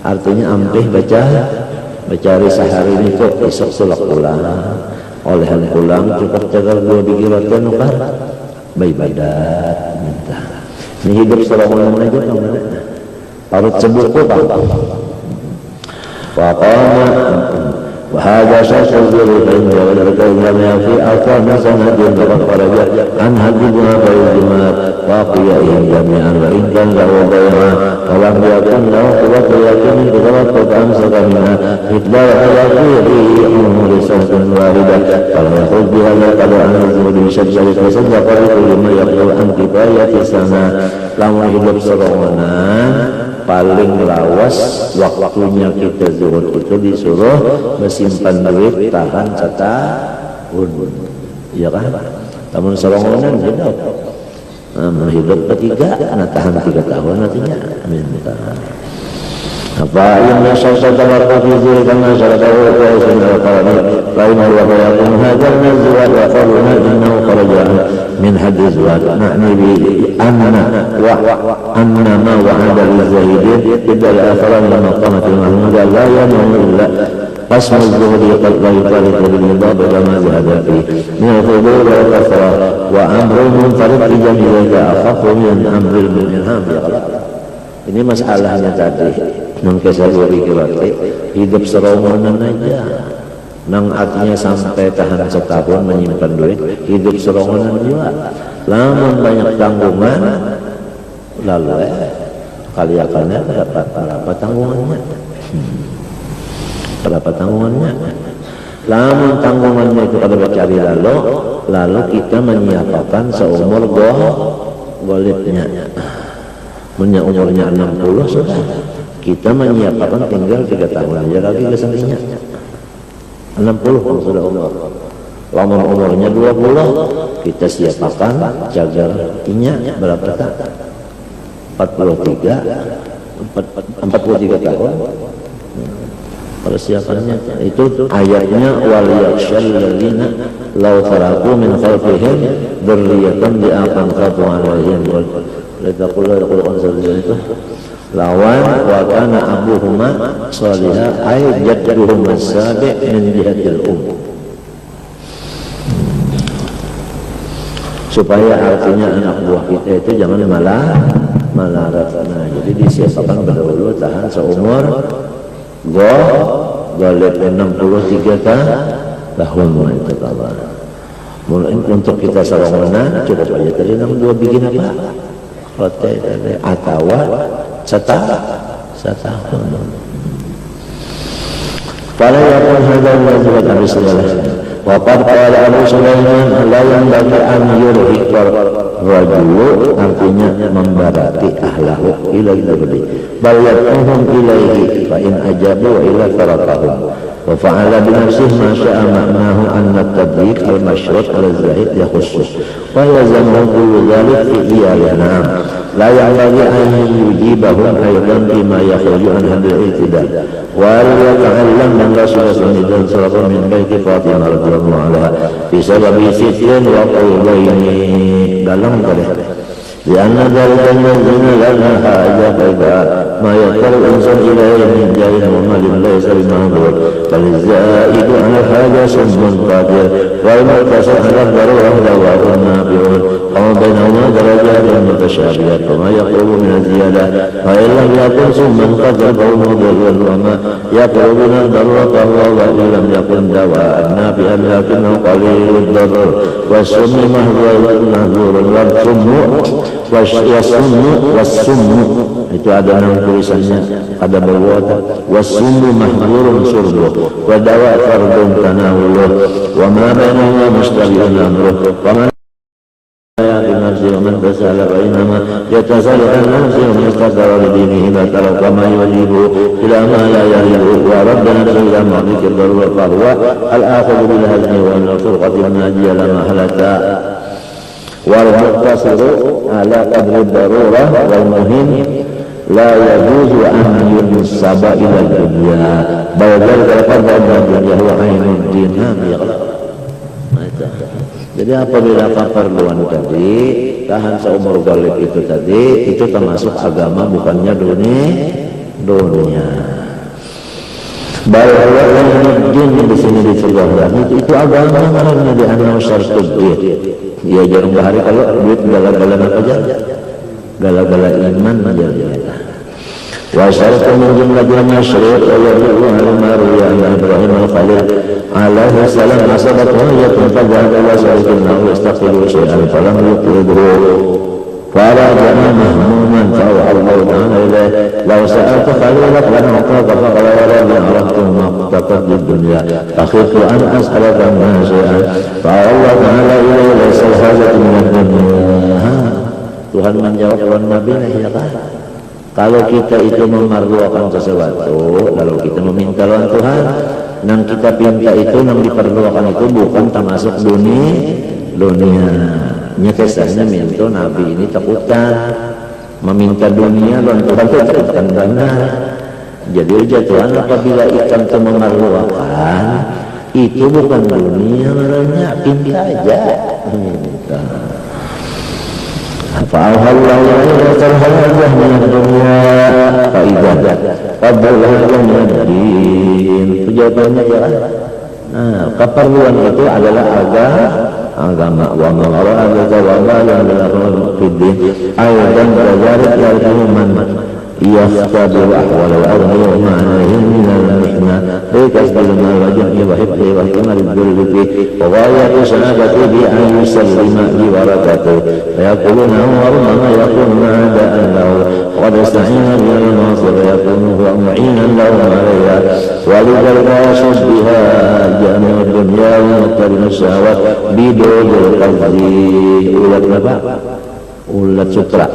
Artinya ampih bacari sehari ini tuh esok sulak pulang, olehan pulang cukup jaga 2 biji lotek nukar, beribadat minta. Ini hidup selama aja teman. Parut sebuku Pak. Faqama wa hadha syai'un yuridu an yafi aqam sanadin faraja an hadithuna bayyinat wa qiyam jami'an wa in kan lahu bayna wa lam yakun lahu quwwatun yakin bidarat qam sakamina idbar ayati umur sanatan waridah fala yakhud biha qala an zuri syajjari fasadqa lima yaqul an kifayati sana lamun hidup serongonan paling lawas waktunya kita zuhud itu disuruh mesimpan duit tahan setahun, ya kan? Tamun serongonan gitu. Hidup ketiga, tahan 3 tahun nantinya. Minta. Apa yang saya tawarkan di sini karena saya tahu bahwa saya tahu lain Allah yang hadir nazar wa qaluna innahu kharaja min hadis wa na'ni bi anna ma wa'ada lizahidin idal akhiran wa maqamatil mahmud la yanamu illa qasmu az-zuhdi qad la yuqalidu bil mudab kama zahada fi min al-fudur wa al-kasra wa amrun munfarid fi jami'ika akhaffu min amril mu'minam. Ini masalahnya tadi nang kesaburi kirate hidup serongonan aja nang artinya sampai tahan setahun menyimpan duit hidup serongonan juga lamun banyak tanggungan lalu kaliakannya berapa tanggungannya lamun tanggungannya itu kada cari lalu kita menyiapkan seumur golipnya punya umurnya 60 sudah kita menyiapkan tinggal 3 tahun aja lagi keseninya 60 sudah umur lama umurnya 20 kita siapkan jaga inya berapa tak 43 tahun persiapannya itu ayatnya wal yakshal ladzina law taraku min khalfihim dzurriyyatan bi'aqan khatu 'alaihim itu lawan wa kana abuhuma salihah ay jadduhuma sabi' min jihatil supaya artinya anak buah kita itu jangan malarat. Nah, jadi disiapkan berdahulu tahan seumur golep 63 tahun itu kawan. Mulai untuk kita serongonan cukup aja tadi 2 bikin apa? Hotel atau setahun. Pada yang hadal wajib kami segala. Waqad qala Abu Sulaiman la yanbaghi an yurhiqar rajulu artinya membarati ahlahu ila dzurri bal yad'uhum ilaihi fa in ajabu wa ila tarakahum wa fa'ala bi nafsihi ma sya'a ma'nahu anna at-tadbiq al-mashrut al-zahid yakhussus wa yazamu kullu dhalik fi iyalina la ya'lamu an yujibahum aydan bima yakhruju an hadhihi al-i'tidal wa yata'allam min rasulullah sallallahu alaihi wasallam min baiti Fatimah radhiyallahu anha fi sababi sitrin wa qawlaini dalam kali لأن ذلك الذين لنا حاجة فإذا ما يضطر الإنسان إليه من جاه ومال ليس بمعذور بل الزائد على الحاجة سم قادر والمقتصر على الضرورة دواء نافع وما بينهما درجات متشابهة وما يقرب من الزيادة وإن لم يكن سما قدر فهو مضر وما يقرب من الضرورة فهو وإن لم يكن دواء نافعا لكنه قليل الضرر والسم محظور والسم itu ada nama tulisannya ada berwata wassumu mahdzurun surbu wa dawa fardun tanawuluh wa ma bainahuma mustabihun amruh wa man ya'ti nafsi wa man tasala wa inama yatasala nafsi wa mustaqara li dinihi la tara kama yujibu ila ma la yahibu wa rabbana ila ma dhikr darura fa huwa al-akhidhu bil hazmi wa al-furqati an-najiyya la mahalata wal muqtasiru ala qadri darurah wal muhim la yajuzu an yunsaba ila dunya bal dzalika dunya huwa ainud din. Jadi apabila keperluan tadi tahan seumur galib itu tadi, itu termasuk agama, bukannya dunia. Balawaladdin di sini disebutkan itu agama karena di anau syartud din. Ya jarang bahari kalau duit gala-gala apa aja, gala-gala iman aja. Wa syartu min jumlatil masyruut wa yadullu ala ma ruwiya an Ibrahim al-Khalil alaihi salam asabat hajatun fadhahaba ila syarikin lahu yastaqilu syai'an falam yuqridhu فرجع مهموما فأوحى الله تعالى إليه لو سألت خليلك لنعطاك فقال ولم عرفت ما اقتطت بالدنيا فخفت أن أسألك منها شيئا فقال الله تعالى إليه ليس الحاجة من الدنيا. Tuhan menjawab wan Nabi ya kan, kalau kita itu memerlukan sesuatu, lalu kita meminta lawan Tuhan, dan kita pinta itu yang diperlukan itu bukan termasuk dunia. Nyekesanya minta Nabi ini takutkan meminta dunia dan Tuhan itu takutkan benar. Jadi jatuhan apabila ikan itu memerlukan itu bukan dunia, marahnya pinta aja minta. Fa'alhallahu ya tarhalajah min dunia fa'idah qabulahajah min din. Itu jawabannya ya. Nah, keperluan itu adalah agama wa ma'ara wa ma'ala bil fiddin aydan dzalik yarjuhu man yakhtabiru ahwal al-ardi wa ma'anahu min al-mihna likasbil ma wajhi wa hibbi wa kamal al-dhulli wa ghayatu sanabati bi an yusallima li warakatuh wa yaquluna wa ma yakunu a'da'an lahu wa yasta'inu bil nasir wa yakunu huwa mu'inan lahu 'alayha wa lidhalika yashbiha jami'ud dunya wa muqtarinu syahwat bidul qalbi. Ulat apa? Ulat sutra.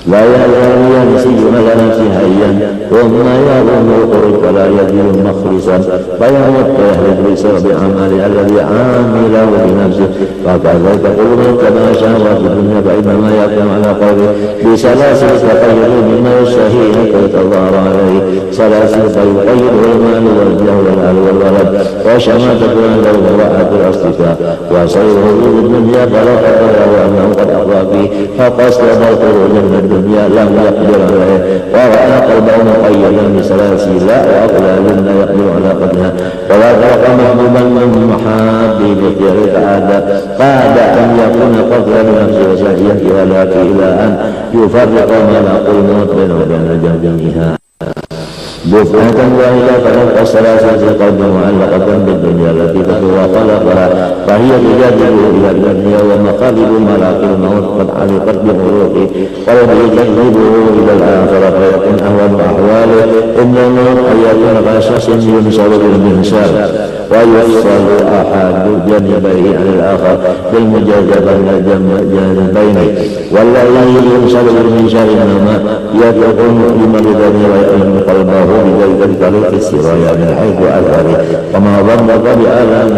La ya'lamu sijuna la nafsi hayyan wa ma ya'lamu khuruj wa la yajidu makhlisan fa yamut yahlidu bi amali alladhi amilahu bi nafsihi wa kadhalika quluna kama sha'a fi dunya fa inna ma yakunu ala qawli bi salasil taqayyud mimma yashtahi wa tadhara alayhi salasil taqayyud wal mal wal jah wal al wal walad wa shamatatu lahu wa ra'atul astika wa sayyidu dunya fala qadara wa annahu qad aqwa fi fa qasada al الدنيا لم يقدر عليه ورأى قلبه مقيدا بسلاسل وأغلال لا يقدر على قدرها ولا ترك محبوبا من محابي بخير قاد أن يكون قدر بنفسه وشهيته لكن إلى أن يفرق ملك الموت بينه وبين جميعها دفعة واحدة فنبقى الثلاثة في قلب معلقة بالدنيا التي تدعو خلقها فهي تجادل إلى الدنيا ومقالب ملاك الموت قد علقت بملوكه قلبه يجذبه إلى الآخرة فيكون أهون أحواله إن الموت أن يكون كشخص ينشر بالمنشار ويفصل أحد جانبيه عن الآخر بالمجاذبة الجانبين والذي ينشر بالمنشار إنما يكون لمرضه ويأمن قلبه بذلك الطريق السرايا من حيث أذهبه وما ظنك بآلام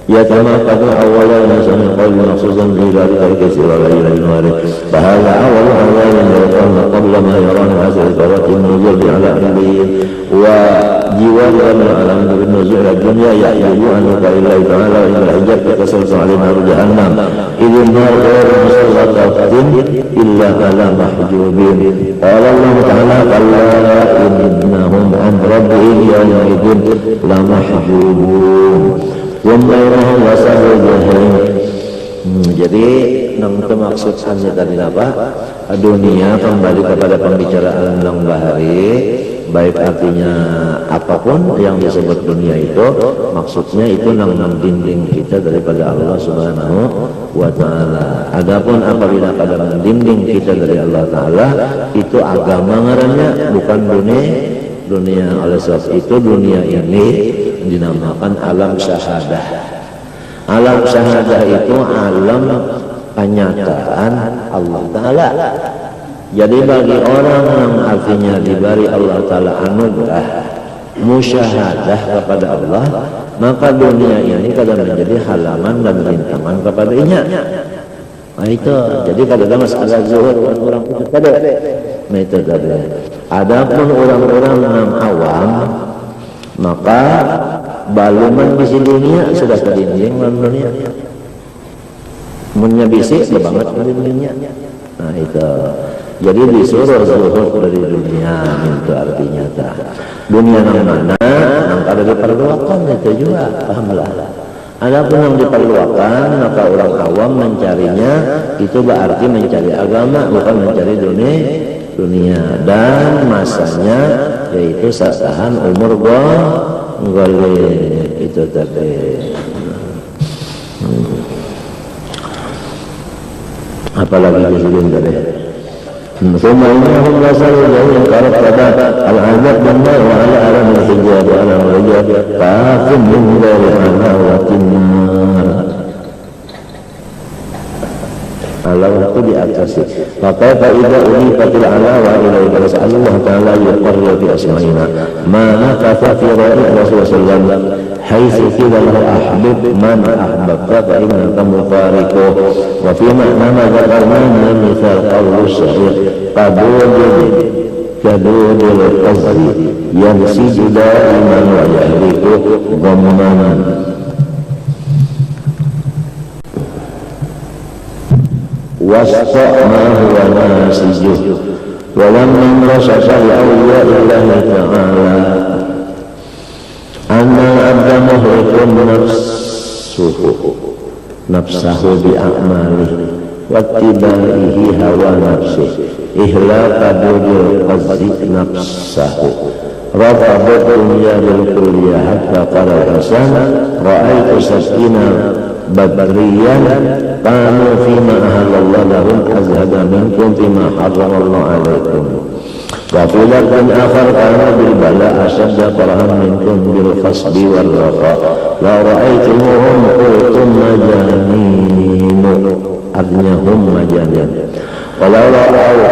يتمكن أولا من قول مخصوصا إلى طريق السرايا إلى النار فهذا أول أولا يكون قبل ما يرى هذه الطريق النزول على أهله وجوار من على النزول الدنيا يحتاج عنك إلى الله تعالى وإن الحجاب تكسرت على نار جهنم إذ النار غير مسلطة إلا على محجوبين قال الله تعالى كلا إنهم عن ربهم يومئذ لمحجوبون ثم إنهم وصلوا الجحيم. Jadi yang maksudnya tadi apa? Dunia kembali kepada pembicaraan yang bahari, baik artinya apapun yang disebut dunia itu, maksudnya itu yang mendinding kita daripada Allah Subhanahu wa Ta'ala. Adapun apabila pada mendinding kita dari Allah Ta'ala, itu agama ngarannya, bukan dunia. Oleh sebab itu dunia ini dinamakan alam syahadah. Alam syahadah itu alam penyataan Allah Ta'ala. Jadi bagi orang yang artinya diberi Allah Ta'ala anugerah musyahadah kepada Allah, maka dunia ini kadang menjadi halaman dan rintangan kepadanya. Nah itu, jadi kadang masalah zuhud orang itu metode. Adapun orang-orang yang awam, maka baluman di dunia sudah terinding dalam dunia. Munnya bisik banget dari dunia. Nah itu. Jadi disuruh zuhud dari dunia, itu artinya dah. Dunia yang mana yang ada diperlukan itu juga, pahamlah. Adapun yang diperlukan, maka orang awam mencarinya itu berarti mencari agama, bukan mencari dunia. Dan masanya yaitu sasahan umur golek itu tadi. Apalagi disebut tadi. ثم إنهم لصلوا جميع كرب العذاب بالنار وعلى ألم الحجاب وعلى الرجال كاف من دار حلاوة النار حلاوة di atas. Maka فإذا أضيفت العلاوة إليه فنسأل الله تعالى يقرر في أسمائنا ما نقف في رأي رسول الله صلى الله عليه وسلم حيث قيل له أحبب من أحببت فإنك مفارقه. وفي معنى ما ذكرنا من المثال قول الشعير كدود القصر ينسج دائما ويهلك ضمنا. وسط ما هو ناسجه ولم ينبسط لأولياء الله تعالى أن العبد مهلك نفسه بأعماله واتباعه هوى نفسه إهلاك دود القصد نفسه رفض الدنيا بالكلية حتى قال الحسن رأيت سكينة بدريا كانوا فيما أهل الله لهم أزهد منكم فيما حرم الله عليكم. وفي لفظ آخر كانوا بالبلاء أشد كرها منكم بالخصب والرخاء لو رأيتموهم قلتم مجانين أغنيهم مجانين ولو رأوا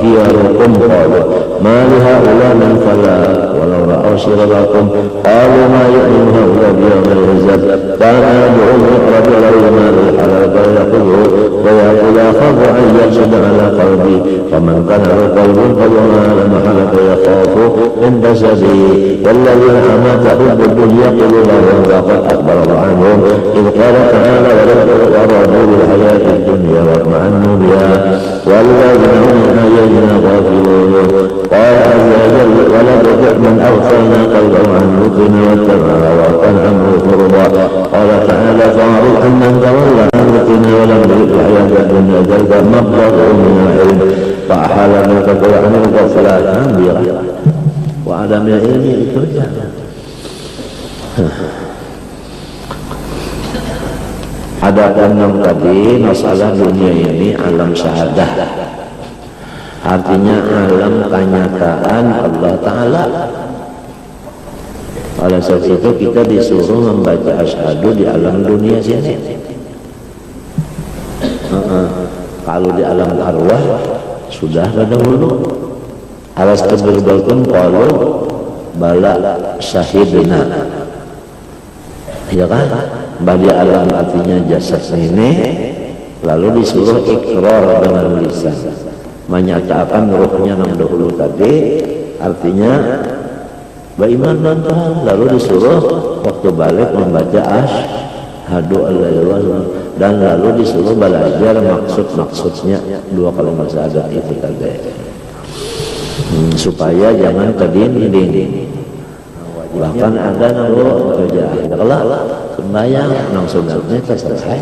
خياركم قالوا ما لهؤلاء من فلاح ولو رأوا شراركم قالوا ما يؤمن هؤلاء بيوم الحساب كان يدعو المقرب له مال الحلال فيأخذه ويقول أخاف أن يرشد على قلبي فمن كان له قلب فلما لم حلف يخاف عند سبيل والذين أماته بالدنيا قلوبهم فقد أخبر الله عنهم إذ قال تعالى ورضوا بالحياة الدنيا واطمأنوا بها والذين هم عن آياتنا غافلون. قال عز وجل ولا تطع من أغفلنا قلبه عن ذكرنا واتبع هواه وكان أمره فرطا. قال تعالى فأعرض عمن تولى عن ذكرنا ولم يرد الحياة الدنيا ذلك مبلغ من العلم فأحال من تقول عن الغفلات عامرة وعدم العلم الترجع. Adapun yang tadi masalah dunia ini alam syahadah, artinya alam kenyataan Allah Ta'ala. Oleh sebab itu kita disuruh membaca asyhadu di alam dunia sini. Kalau di alam arwah sudah dahulu. Alas terbelbalkan kalau bala syahidna, ya kan? Badi alam artinya jasad ini, lalu disuruh ikrar dengan lisan, menyatakan ruhnya yang dahulu tadi, artinya beriman dan Tuhan. Lalu disuruh waktu balik membaca asyhadu alla ilaha illallah, dan lalu disuruh belajar maksud-maksudnya dua kalimat syahadat itu tadi, supaya jangan kedinding. Bahkan ada nalo kerja adalah sembahyang nang sunatnya selesai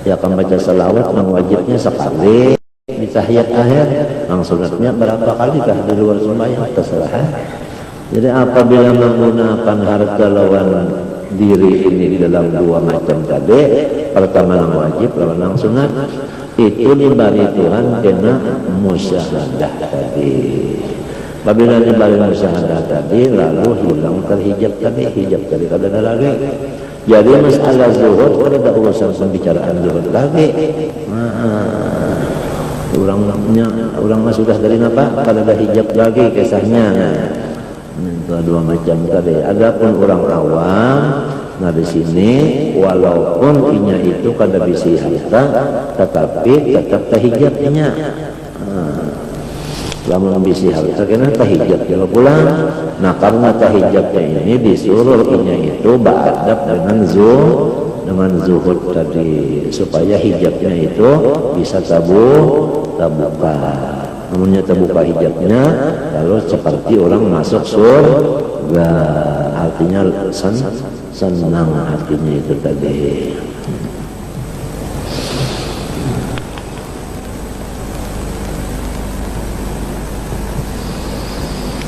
ya akan baca salawat nang wajibnya sekali di tahiyat akhir nang sunatnya berapa kali kah di luar sembahyang terserah. Jadi apabila menggunakan harta lawan diri ini dalam dua macam tadi, pertama nang wajib lawan nang sunat, itu diberi Tuhan kena musyahadah tadi. Apabila dibalik musyahadah tadi, lalu hilang terhijab tadi kada ada lagi. Jadi masalah zuhud kada urusan pembicaraan zuhud lagi. Orang mah sudah dari apa? Kada ada hijab lagi kisahnya. Itu dua macam tadi. Adapun orang awam Nah di sini walaupun inya itu kada bisi harta, tetapi tetap tahijabnya. Lamun bisi harta kena tahijab kalau pulang. Nah karena tahijabnya ini disuruh inya itu beradab dengan zuhud tadi, supaya hijabnya itu bisa tabuka. Namunnya terbuka hijabnya, lalu seperti orang masuk surga, artinya senang hatinya itu tadi.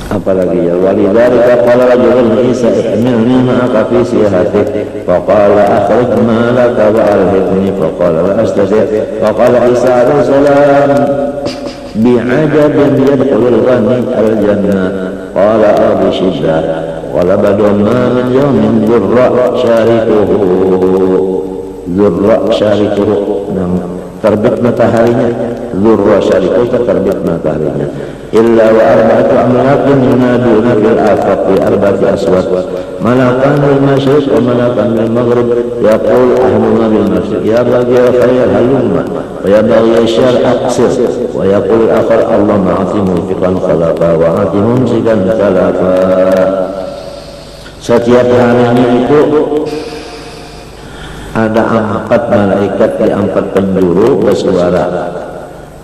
Apalagi ya, walidzalika qala rajulun Isa ihmilni ma'aka fi sihhatik faqala akhrij ma laka wa alhiqni faqala la astati' faqala Isa alaihi salam bi'ajabin yadkhulul ghani al-jannah qala abi shiddah qala badu ma min yawmin dhurra syarikuhu terbit mataharinya, dhurra syarikuhu terbit mataharinya, illa wa arba'atu amlakin yunaduna fil afaq bi arba'ati aswat malakan bil masyriq wa malakan bil maghrib yaqul ahluna bil masyriq ya baghi khair halumma wa ya baghi syar aqsir wa yaqul akhar Allah ma'atimu fiqan khalaqa wa atimun sikan khalaqa. Setiap harinya itu ada 4 malaikat di 4 penjuru bersuara,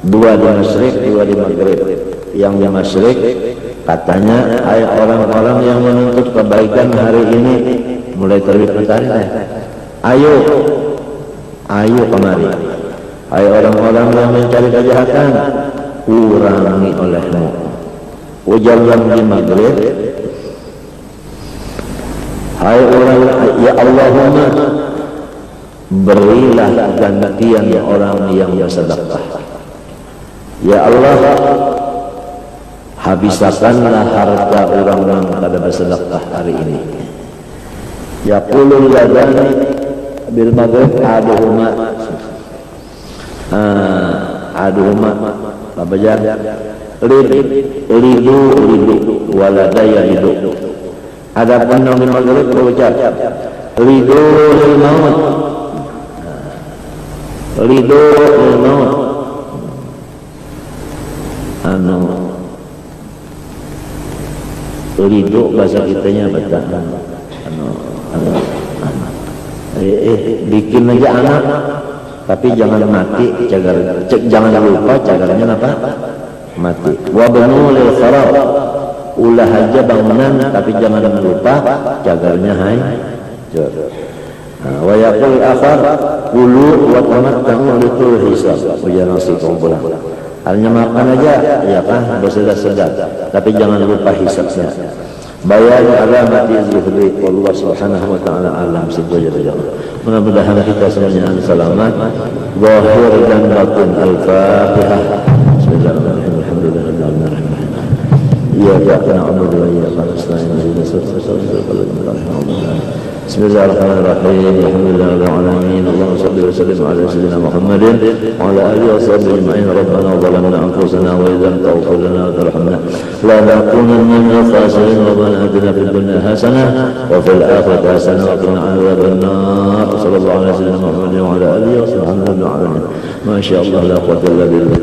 2 di masyriq, 2 di maghrib. Yang di masyriq katanya, hai orang-orang yang menuntut kebaikan hari ini, mulai terbit matahari, ayo kemari. Hai orang-orang yang mencari kejahatan, kurangi olehmu. Ujar yang di maghrib, hai orang, ya Allahumma berilah gantian orang yang bersedekah. Ya Allah, habiskanlah harta orang yang kada bersedekah hari ini. Yaqulul ladani bil maghrib aduhuma apa jar lidu waladaya lidu. Ada penong di maghrib berucap lidu lil maut, lidu lil maut, lidu bahasa kitanya baca bikin aja anak tapi jangan mati, jangan lupa cagarnya apa mati. Wa banu lil kharab, ulah aja bangunan tapi jangan lupa cagarnya hancur. Wa yaqul akhar qulu wa tamatta'u litul hisab, ujar nasi kumpulan. Hanya makan aja ya kan bersedar-sedar tapi jangan lupa hisabnya. Bayan alamati zuhri, Allah subhanahu wa ta'ala alam sejajar. Mudah-mudahan kita semuanya selamat zahir dan batin. Al-Fatihah. Bismillahirrahmanirrahim. Alhamdulillahirrahmanirrahim. Iyyaka na'budu wa iyyaka nasta'in. Ihdinas siratal mustaqim. Bismillahirrahmanirrahim. Alhamdulillahirabbil alamin. Allahumma shalli wa sallim ala sayyidina Muhammadin wa ala alihi wa sahbihi ajma'in. Rabbana zalamna anfusana wa idza lam taghfir lana wa tarhamna la nakunanna minal khasirin. Rabbana atina fid dunya hasanah wa fil akhirati hasanah wa qina adzaban nar. Sallallahu alaihi wa sallam Muhammadin wa ala alihi wa sahbihi ajma'in. Ma sya Allah la quwwata illa billah.